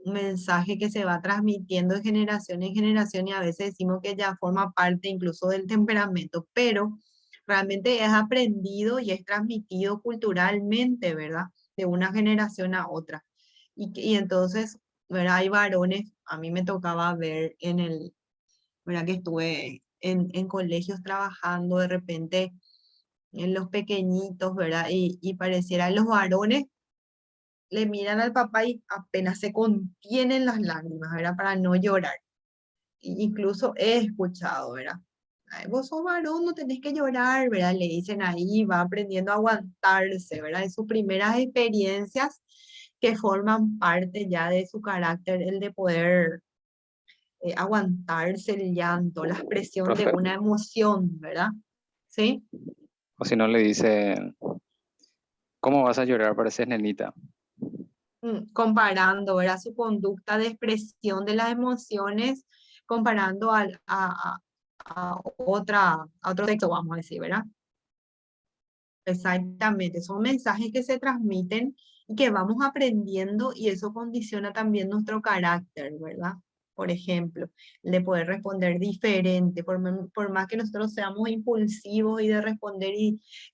mensaje que se va transmitiendo de generación en generación, y a veces decimos que ya forma parte incluso del temperamento, pero realmente es aprendido y es transmitido culturalmente, ¿verdad? De una generación a otra. Y entonces, ¿verdad? Hay varones, a mí me tocaba ver ¿verdad? Que estuve en colegios trabajando de repente en los pequeñitos, ¿verdad? Y pareciera los varones le miran al papá y apenas se contienen las lágrimas, ¿verdad? Para no llorar. Incluso he escuchado, ¿verdad? Ay, vos sos varón, no tenés que llorar, ¿verdad? Le dicen ahí, va aprendiendo a aguantarse, ¿verdad? De sus primeras experiencias que forman parte ya de su carácter, el de poder aguantarse el llanto, la expresión de Profe, una emoción, ¿verdad? ¿Sí? o si no le dicen, ¿cómo vas a llorar? Pareces nenita. Comparando, ¿verdad? Su conducta de expresión de las emociones, comparando a otro sexo, vamos a decir, ¿verdad? Exactamente, son mensajes que se transmiten y que vamos aprendiendo, y eso condiciona también nuestro carácter, ¿verdad? Por ejemplo, el de poder responder diferente, por más que nosotros seamos impulsivos y de responder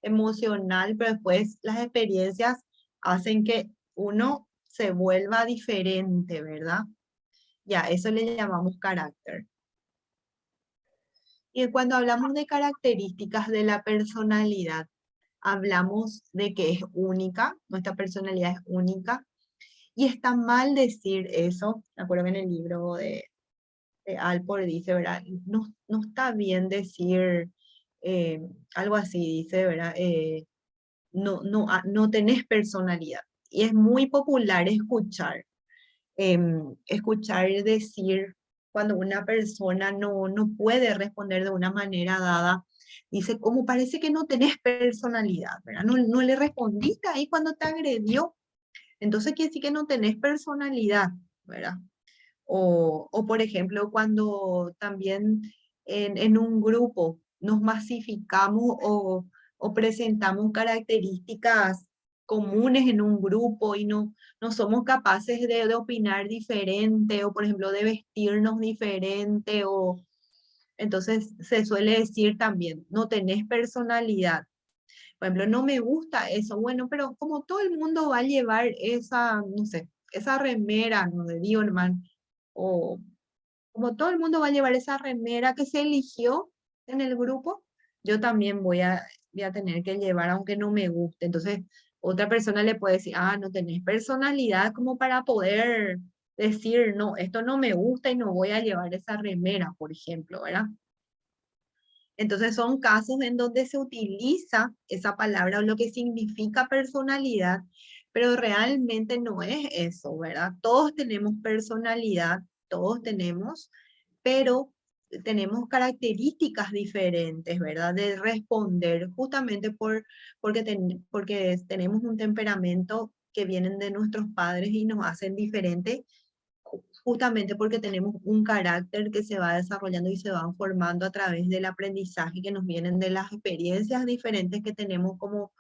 emocional, pero después las experiencias hacen que uno se vuelva diferente, ¿verdad? Ya, eso le llamamos carácter. Y cuando hablamos de características de la personalidad, hablamos de que es única, nuestra personalidad es única, y está mal decir eso. Me acuerdo que en el libro de Alport dice, ¿verdad? No, no está bien decir eh, algo así, dice, ¿verdad? No tenés personalidad. Y es muy popular escuchar decir cuando una persona no puede responder de una manera dada, dice, como parece que no tenés personalidad, ¿verdad? No le respondiste ahí cuando te agredió, entonces quiere decir que no tenés personalidad, ¿verdad? O por ejemplo, cuando también en un grupo nos masificamos o presentamos características comunes en un grupo y no somos capaces de opinar diferente o por ejemplo de vestirnos diferente o entonces se suele decir también, no tenés personalidad. Por ejemplo, no me gusta eso, bueno, pero como todo el mundo va a llevar esa, no sé, esa remera, no de Diorman, o como todo el mundo va a llevar esa remera que se eligió en el grupo, yo también voy a tener que llevar aunque no me guste. Entonces, otra persona le puede decir, ah, no tenés personalidad como para poder decir, no, esto no me gusta y no voy a llevar esa remera, por ejemplo, ¿verdad? Entonces son casos en donde se utiliza esa palabra o lo que significa personalidad, pero realmente no es eso, ¿verdad? Todos tenemos personalidad, todos tenemos, pero tenemos características diferentes, ¿verdad? De responder justamente porque tenemos un temperamento que vienen de nuestros padres y nos hacen diferentes justamente porque tenemos un carácter que se va desarrollando y se van formando a través del aprendizaje que nos vienen de las experiencias diferentes que tenemos como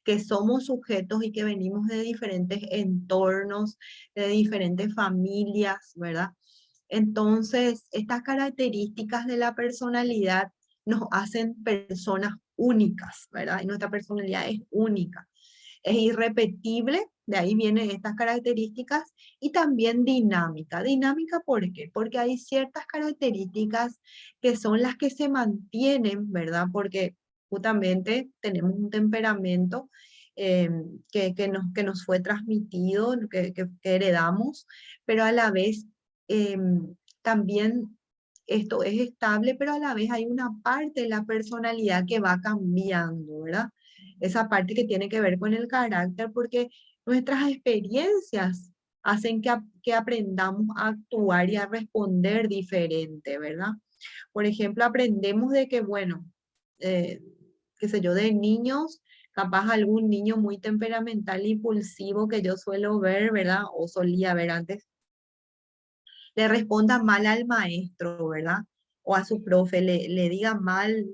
que somos sujetos y que venimos de diferentes entornos, de diferentes familias, ¿verdad? Entonces, estas características de la personalidad nos hacen personas únicas, ¿verdad? Y nuestra personalidad es única, es irrepetible, de ahí vienen estas características, y también dinámica. Dinámica, ¿por qué? Porque hay ciertas características que son las que se mantienen, ¿verdad? Porque justamente tenemos un temperamento eh, que nos fue transmitido, que heredamos, pero a la vez también esto es estable, pero a la vez hay una parte de la personalidad que va cambiando, ¿verdad? Esa parte que tiene que ver con el carácter, porque nuestras experiencias hacen que aprendamos a actuar y a responder diferente, ¿verdad? Por ejemplo, aprendemos de que, bueno, eh, qué sé yo, de niños, capaz algún niño muy temperamental e impulsivo que yo suelo ver, ¿verdad? O solía ver antes, le responda mal al maestro, ¿verdad? O a su profe, le diga mal,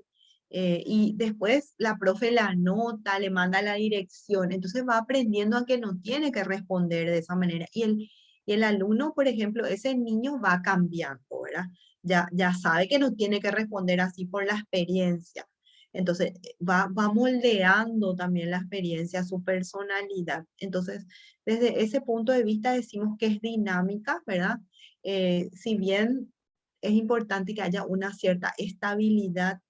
y después la profe la anota, le manda a la dirección, entonces va aprendiendo a que no tiene que responder de esa manera. Y el alumno, por ejemplo, ese niño va cambiando, ¿verdad? Ya sabe que no tiene que responder así por la experiencia. Entonces, va moldeando también la experiencia, su personalidad. Entonces, desde ese punto de vista decimos que es dinámica, ¿verdad? Si bien es importante que haya una cierta estabilidad,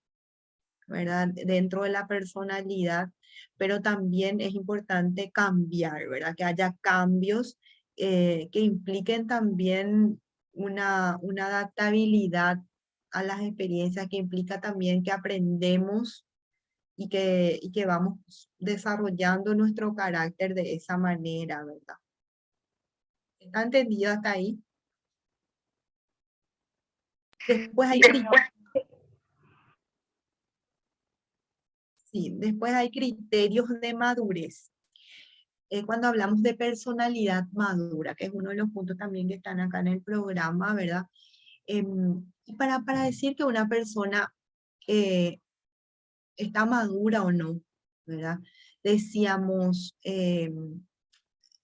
¿verdad? Dentro de la personalidad, pero también es importante cambiar, ¿verdad? Que haya cambios que impliquen también una adaptabilidad a las experiencias, que implica también que aprendemos y que vamos desarrollando nuestro carácter de esa manera, ¿verdad? ¿Está entendido hasta ahí? Después hay, sí, después hay criterios de madurez. Cuando hablamos de personalidad madura, que es uno de los puntos también que están acá en el programa, ¿verdad? Y para decir que una persona eh, está madura o no, ¿verdad? Decíamos,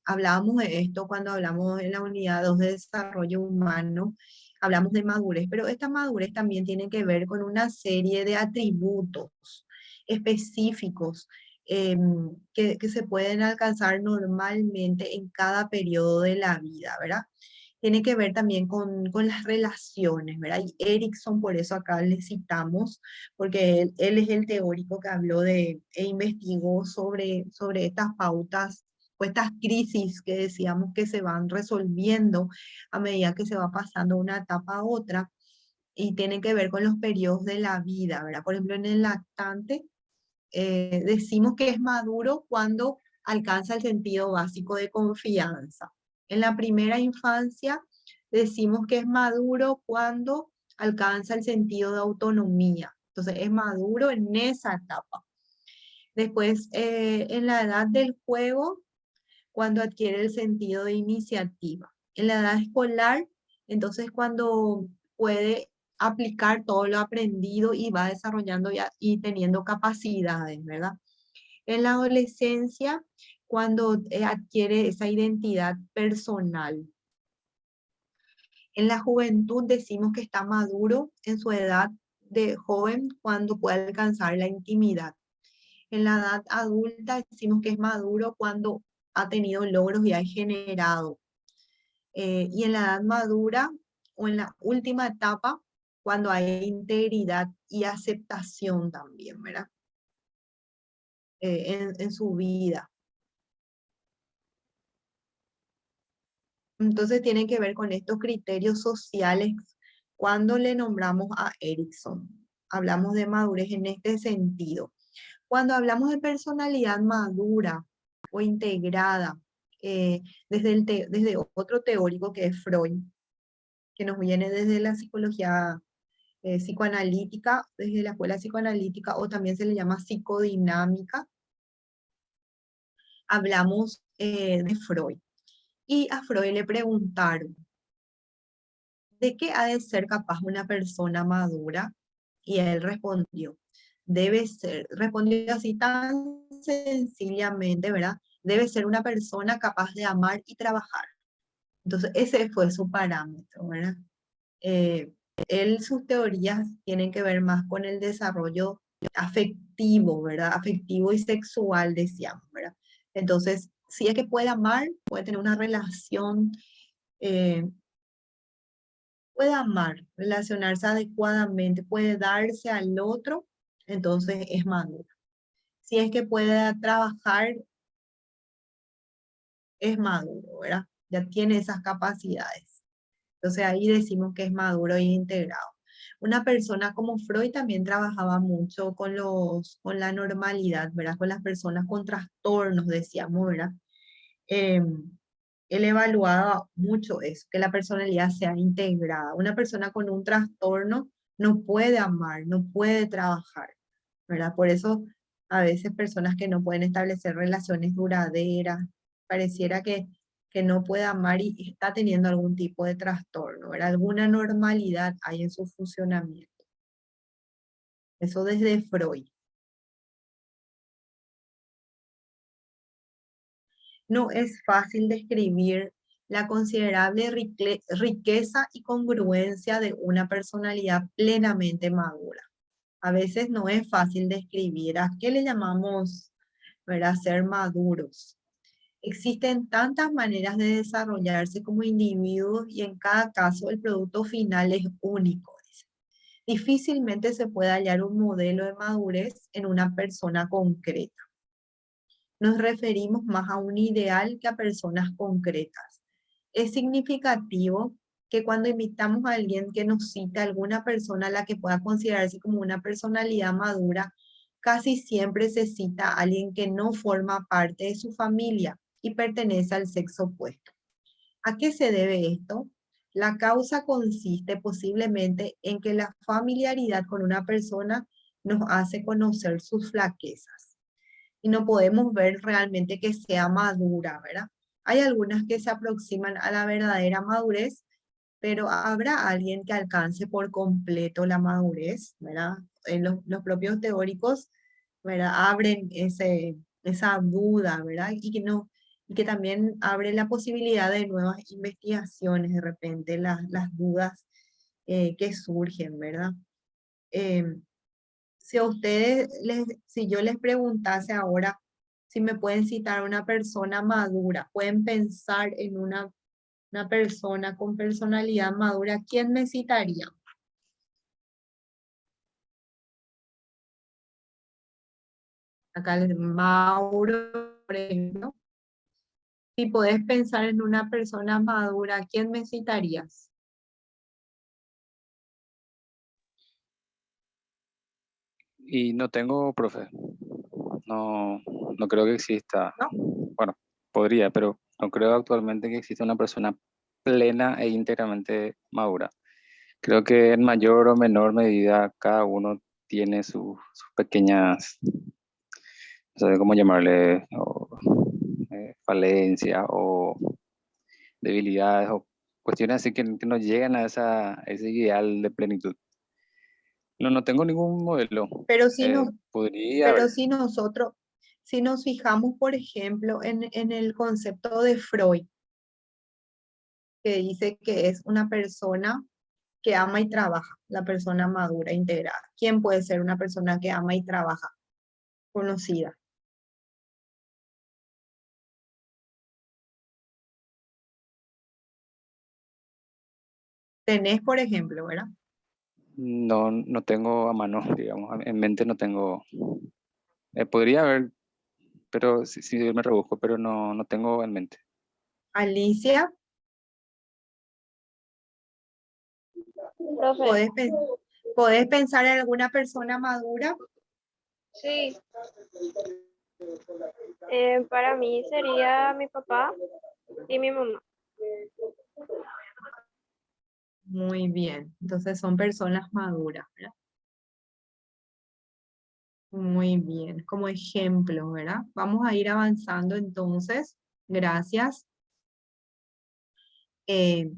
hablábamos de esto cuando hablamos en la unidad 2 de desarrollo humano, hablamos de madurez, pero esta madurez también tiene que ver con una serie de atributos específicos que se pueden alcanzar normalmente en cada periodo de la vida, ¿verdad? Tiene que ver también con las relaciones, ¿verdad? Y Erickson, por eso acá le citamos, porque él es el teórico que habló e investigó sobre estas pautas o estas crisis que decíamos que se van resolviendo a medida que se va pasando de una etapa a otra y tienen que ver con los periodos de la vida, ¿verdad? Por ejemplo, en el lactante decimos que es maduro cuando alcanza el sentido básico de confianza. En la primera infancia decimos que es maduro cuando alcanza el sentido de autonomía. Entonces es maduro en esa etapa. Después, en la edad del juego, cuando adquiere el sentido de iniciativa. En la edad escolar, entonces cuando puede aplicar todo lo aprendido y va desarrollando y teniendo capacidades, ¿verdad? En la adolescencia, cuando adquiere esa identidad personal. En la juventud decimos que está maduro en su edad de joven cuando puede alcanzar la intimidad. En la edad adulta decimos que es maduro cuando ha tenido logros y ha generado. Y en la edad madura o en la última etapa, cuando hay integridad y aceptación también, ¿verdad? En su vida. Entonces tienen que ver con estos criterios sociales cuando le nombramos a Erickson. Hablamos de madurez en este sentido. Cuando hablamos de personalidad madura o integrada, desde otro teórico que es Freud, que nos viene desde la psicología psicoanalítica, desde la escuela psicoanalítica, o también se le llama psicodinámica, hablamos de Freud. Y a Freud le preguntaron, ¿de qué ha de ser capaz una persona madura? Y él respondió, respondió así tan sencillamente, ¿verdad? Debe ser una persona capaz de amar y trabajar. Entonces, ese fue su parámetro, ¿verdad? Sus teorías tienen que ver más con el desarrollo afectivo, ¿verdad? Afectivo y sexual, decíamos, ¿verdad? Entonces, si es que puede amar, puede tener una relación, eh, puede amar, relacionarse adecuadamente, puede darse al otro, entonces es maduro. Si es que puede trabajar, es maduro, ¿verdad? Ya tiene esas capacidades. Entonces ahí decimos que es maduro e integrado. Una persona como Freud también trabajaba mucho con la normalidad, ¿verdad? Con las personas con trastornos, decíamos, ¿verdad? Él evaluaba mucho eso, que la personalidad sea integrada. Una persona con un trastorno no puede amar, no puede trabajar, ¿verdad? Por eso a veces personas que no pueden establecer relaciones duraderas, pareciera que no puede amar y está teniendo algún tipo de trastorno, ¿verdad? Alguna normalidad hay en su funcionamiento. Eso desde Freud. No es fácil describir la considerable riqueza y congruencia de una personalidad plenamente madura. A veces no es fácil describir a qué le llamamos, ¿verdad? Ser maduros. Existen tantas maneras de desarrollarse como individuos y en cada caso el producto final es único. Difícilmente se puede hallar un modelo de madurez en una persona concreta. Nos referimos más a un ideal que a personas concretas. Es significativo que cuando invitamos a alguien que nos cite a alguna persona a la que pueda considerarse como una personalidad madura, casi siempre se cita a alguien que no forma parte de su familia y pertenece al sexo opuesto. ¿A qué se debe esto? La causa consiste posiblemente en que la familiaridad con una persona nos hace conocer sus flaquezas y no podemos ver realmente que sea madura, ¿verdad? Hay algunas que se aproximan a la verdadera madurez, pero habrá alguien que alcance por completo la madurez, ¿verdad? Los propios teóricos, ¿verdad? Abren esa duda, ¿verdad? Y que también abre la posibilidad de nuevas investigaciones, de repente, las dudas que surgen, ¿verdad? Si a ustedes, si yo les preguntase ahora si me pueden citar una persona madura, pueden pensar en una Una persona con personalidad madura, ¿quién me citaría? Acá Mauro, por ejemplo. Si podés pensar en una persona madura, ¿quién me citarías? Y no tengo, profe. No, no creo que exista. ¿No? Bueno, podría, pero no creo actualmente que exista una persona plena e íntegramente madura. Creo que en mayor o menor medida cada uno tiene sus pequeñas, no sé cómo llamarle, falencias o debilidades o cuestiones así que no llegan a ese ideal de plenitud. No, no tengo ningún modelo. Pero si nos, Podría haber. pero si nosotros, si nos fijamos, por ejemplo, en el concepto de Freud, que dice que es una persona que ama y trabaja, la persona madura, integrada. ¿Quién puede ser una persona que ama y trabaja? Conocida. Tenés, por ejemplo, ¿verdad? No, no tengo a mano, digamos, en mente no tengo. Podría haber, pero sí me rebusco, pero no, no tengo en mente. Alicia, Profe, ¿podés, podés pensar en alguna persona madura? sí, para mí sería mi papá y mi mamá. Muy bien. Entonces son personas maduras, ¿verdad? Muy bien. Como ejemplo, ¿verdad? Vamos a ir avanzando entonces. Gracias. Eh,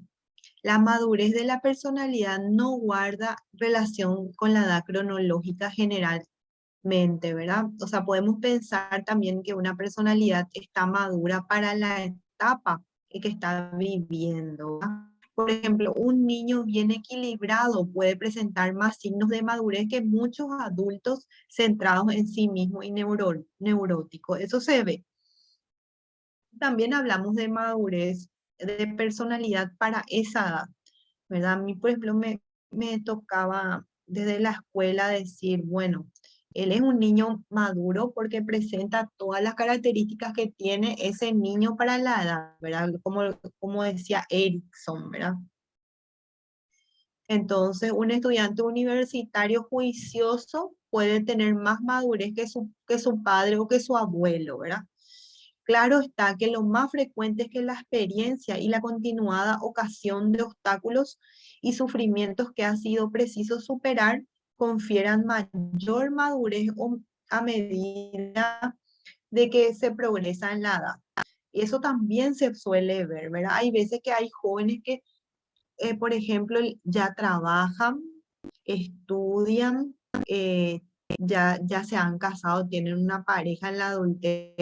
la madurez de la personalidad no guarda relación con la edad cronológica generalmente, ¿verdad? O sea, podemos pensar también que una personalidad está madura para la etapa que está viviendo, ¿verdad? Por ejemplo, un niño bien equilibrado puede presentar más signos de madurez que muchos adultos centrados en sí mismos y neuróticos. Eso se ve. También hablamos de madurez, de personalidad para esa edad, ¿verdad? A mí, por ejemplo, me tocaba desde la escuela decir, bueno, él es un niño maduro porque presenta todas las características que tiene ese niño para la edad, ¿verdad? Como decía Erickson, ¿verdad? Entonces, un estudiante universitario juicioso puede tener más madurez que su padre o que su abuelo, ¿verdad? Claro está que lo más frecuente es que la experiencia y la continuada ocasión de obstáculos y sufrimientos que ha sido preciso superar confieran mayor madurez a medida de que se progresa en la edad. Y eso también se suele ver, ¿verdad? Hay veces que hay jóvenes que, por ejemplo, ya trabajan, estudian, ya se han casado, tienen una pareja en la adultez,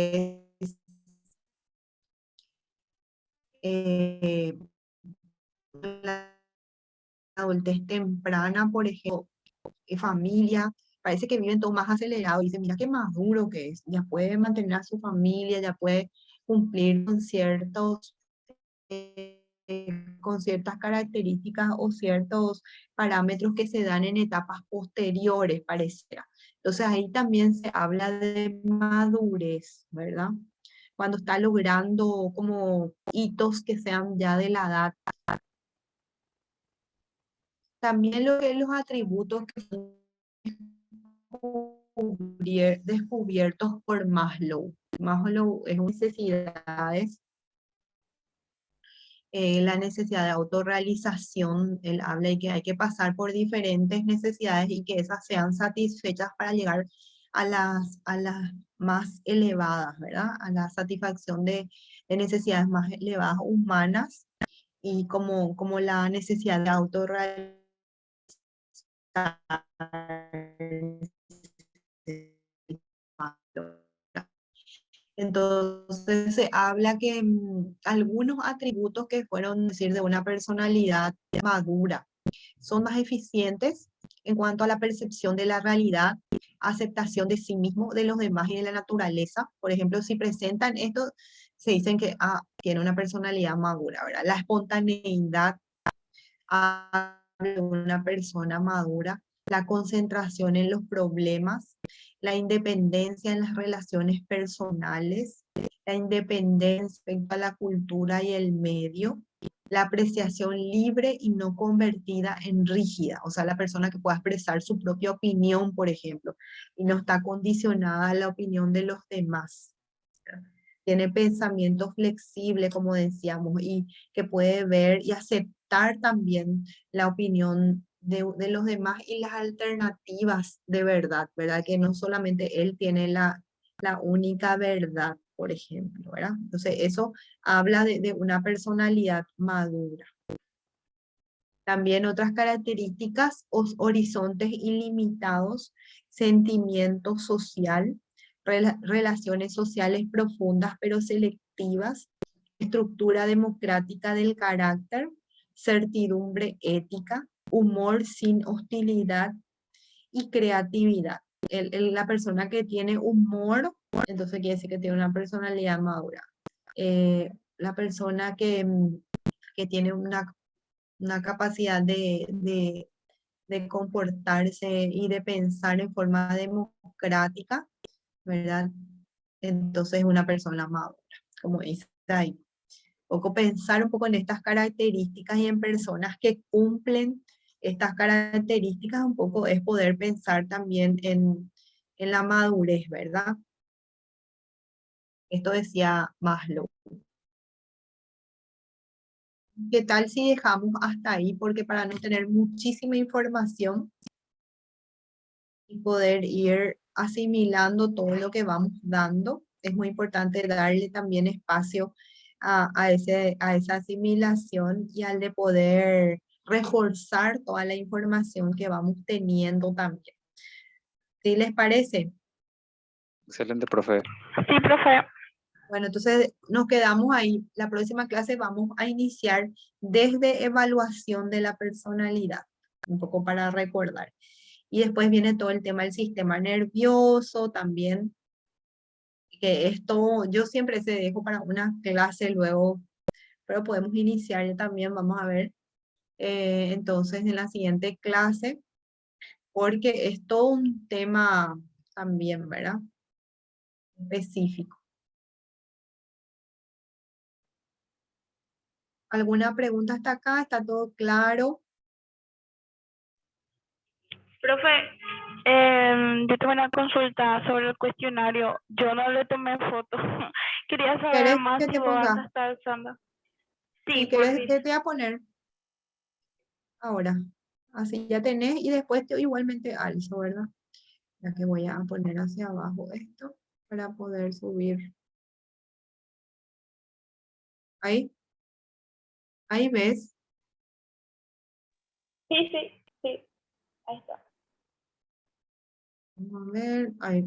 eh, la adultez temprana, por ejemplo, familia, parece que viven todo más acelerado. Y dicen, mira qué maduro que es, ya puede mantener a su familia, ya puede cumplir con ciertas características o ciertos parámetros que se dan en etapas posteriores, pareciera. Entonces ahí también se habla de madurez, ¿verdad? Cuando está logrando como hitos que sean ya de la edad. También lo que los atributos que son descubiertos por Maslow. Maslow es necesidades, la necesidad de autorrealización, él habla de que hay que pasar por diferentes necesidades y que esas sean satisfechas para llegar a las más elevadas, ¿verdad? A la satisfacción de necesidades más elevadas humanas y como la necesidad de autorrealización. Entonces se habla que algunos atributos que fueron, decir, de una personalidad madura son más eficientes en cuanto a la percepción de la realidad aceptación de sí mismo, de los demás y de la naturaleza. Por ejemplo, si presentan esto, se dicen que tiene una personalidad madura, ¿verdad? La espontaneidad de una persona madura, la concentración en los problemas, la independencia en las relaciones personales, la independencia respecto a la cultura y el medio, la apreciación libre y no convertida en rígida, o sea, la persona que pueda expresar su propia opinión, por ejemplo, y no está condicionada a la opinión de los demás. Tiene pensamiento flexible, como decíamos, y que puede ver y aceptar también la opinión de los demás y las alternativas de verdad, ¿verdad? Que no solamente él tiene la única verdad, por ejemplo, ¿verdad? Entonces, eso habla de una personalidad madura. También otras características, horizontes ilimitados, sentimiento social, relaciones sociales profundas pero selectivas, estructura democrática del carácter, certidumbre ética, humor sin hostilidad y creatividad. La persona que tiene humor, entonces quiere decir que tiene una personalidad madura. La persona que tiene una capacidad de comportarse y de pensar en forma democrática, ¿verdad? Entonces es una persona madura, como dice ahí. Poco pensar un poco en estas características y en personas que cumplen estas características, un poco es poder pensar también en la madurez, ¿verdad? Esto decía Maslow. ¿Qué tal si dejamos hasta ahí? Porque para no tener muchísima información y poder ir asimilando todo lo que vamos dando, es muy importante darle también espacio a esa asimilación y al de poder reforzar toda la información que vamos teniendo también. ¿Sí les parece? Excelente, profe. Sí, profe. Bueno, entonces nos quedamos ahí. La próxima clase vamos a iniciar desde evaluación de la personalidad, un poco para recordar. Y después viene todo el tema del sistema nervioso también, que esto yo siempre se dejo para una clase luego, pero podemos iniciar ya también, vamos a ver, entonces en la siguiente clase, porque es todo un tema también, ¿verdad? Específico. ¿Alguna pregunta hasta acá? ¿Está todo claro? Profe, yo tengo una consulta sobre el cuestionario. Yo no le tomé foto. Quería saber ¿Querés más que si te vos vas ponga? a estar usando. Sí, Si querés porfis. que te voy a poner ahora. Así ya tenés y después te igualmente alzo, ¿verdad? Ya que voy a poner hacia abajo esto para poder subir. Ahí, ahí ves. Sí, sí, sí. Ahí está. Vamos a ver, ahí.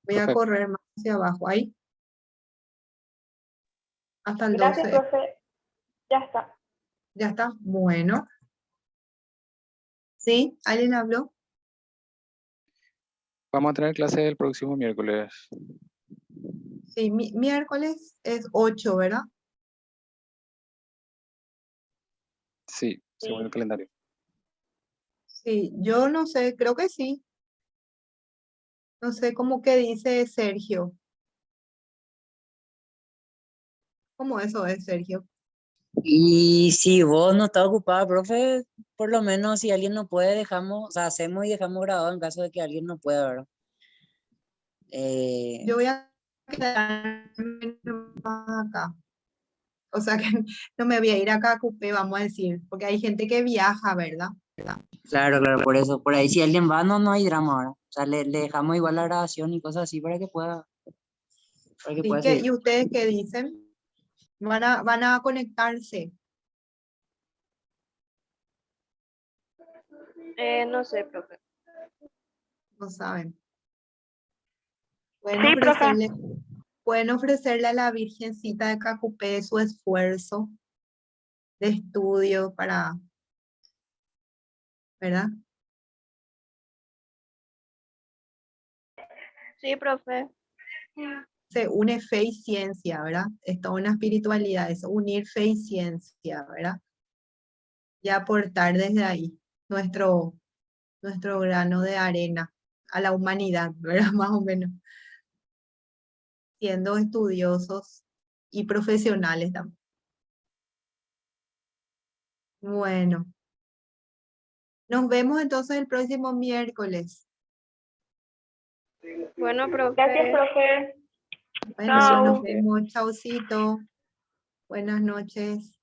Voy a Profe, correr más hacia abajo, ahí, hasta el Gracias, 12. profe. Ya está. Ya está. Bueno, ¿sí? ¿Alguien habló? vamos a tener clase el próximo miércoles. Sí, miércoles es 8, ¿verdad? Sí, según el Sí. calendario. Sí, yo no sé, creo que sí. No sé cómo que dice Sergio. ¿Cómo eso es, Sergio? Y si vos no estás ocupada, profe, por lo menos si alguien no puede, dejamos, o sea, hacemos y dejamos grabado en caso de que alguien no pueda, ¿verdad? Yo voy a quedarme nomás acá. O sea que no me voy a ir acá a Cupé, vamos a decir, porque hay gente que viaja, ¿verdad? Claro, claro, por eso, por ahí si alguien va, no hay drama ahora. O sea, le dejamos igual la grabación y cosas así para que Sí, pueda seguir. ¿y ustedes qué dicen? ¿Van a conectarse? No sé, profe. No saben. Sí, profe. Pueden ofrecerle a la Virgencita de Cacupé su esfuerzo de estudio para, ¿verdad? Sí, profe. Se une fe y ciencia, ¿verdad? Es toda una espiritualidad, es unir fe y ciencia, ¿verdad? Y aportar desde ahí nuestro grano de arena a la humanidad, ¿verdad? Más o menos, siendo estudiosos y profesionales también. Bueno, nos vemos entonces el próximo miércoles. Bueno, profe. Gracias, profe. Bueno, Chao. nos vemos, chaucito. Buenas noches.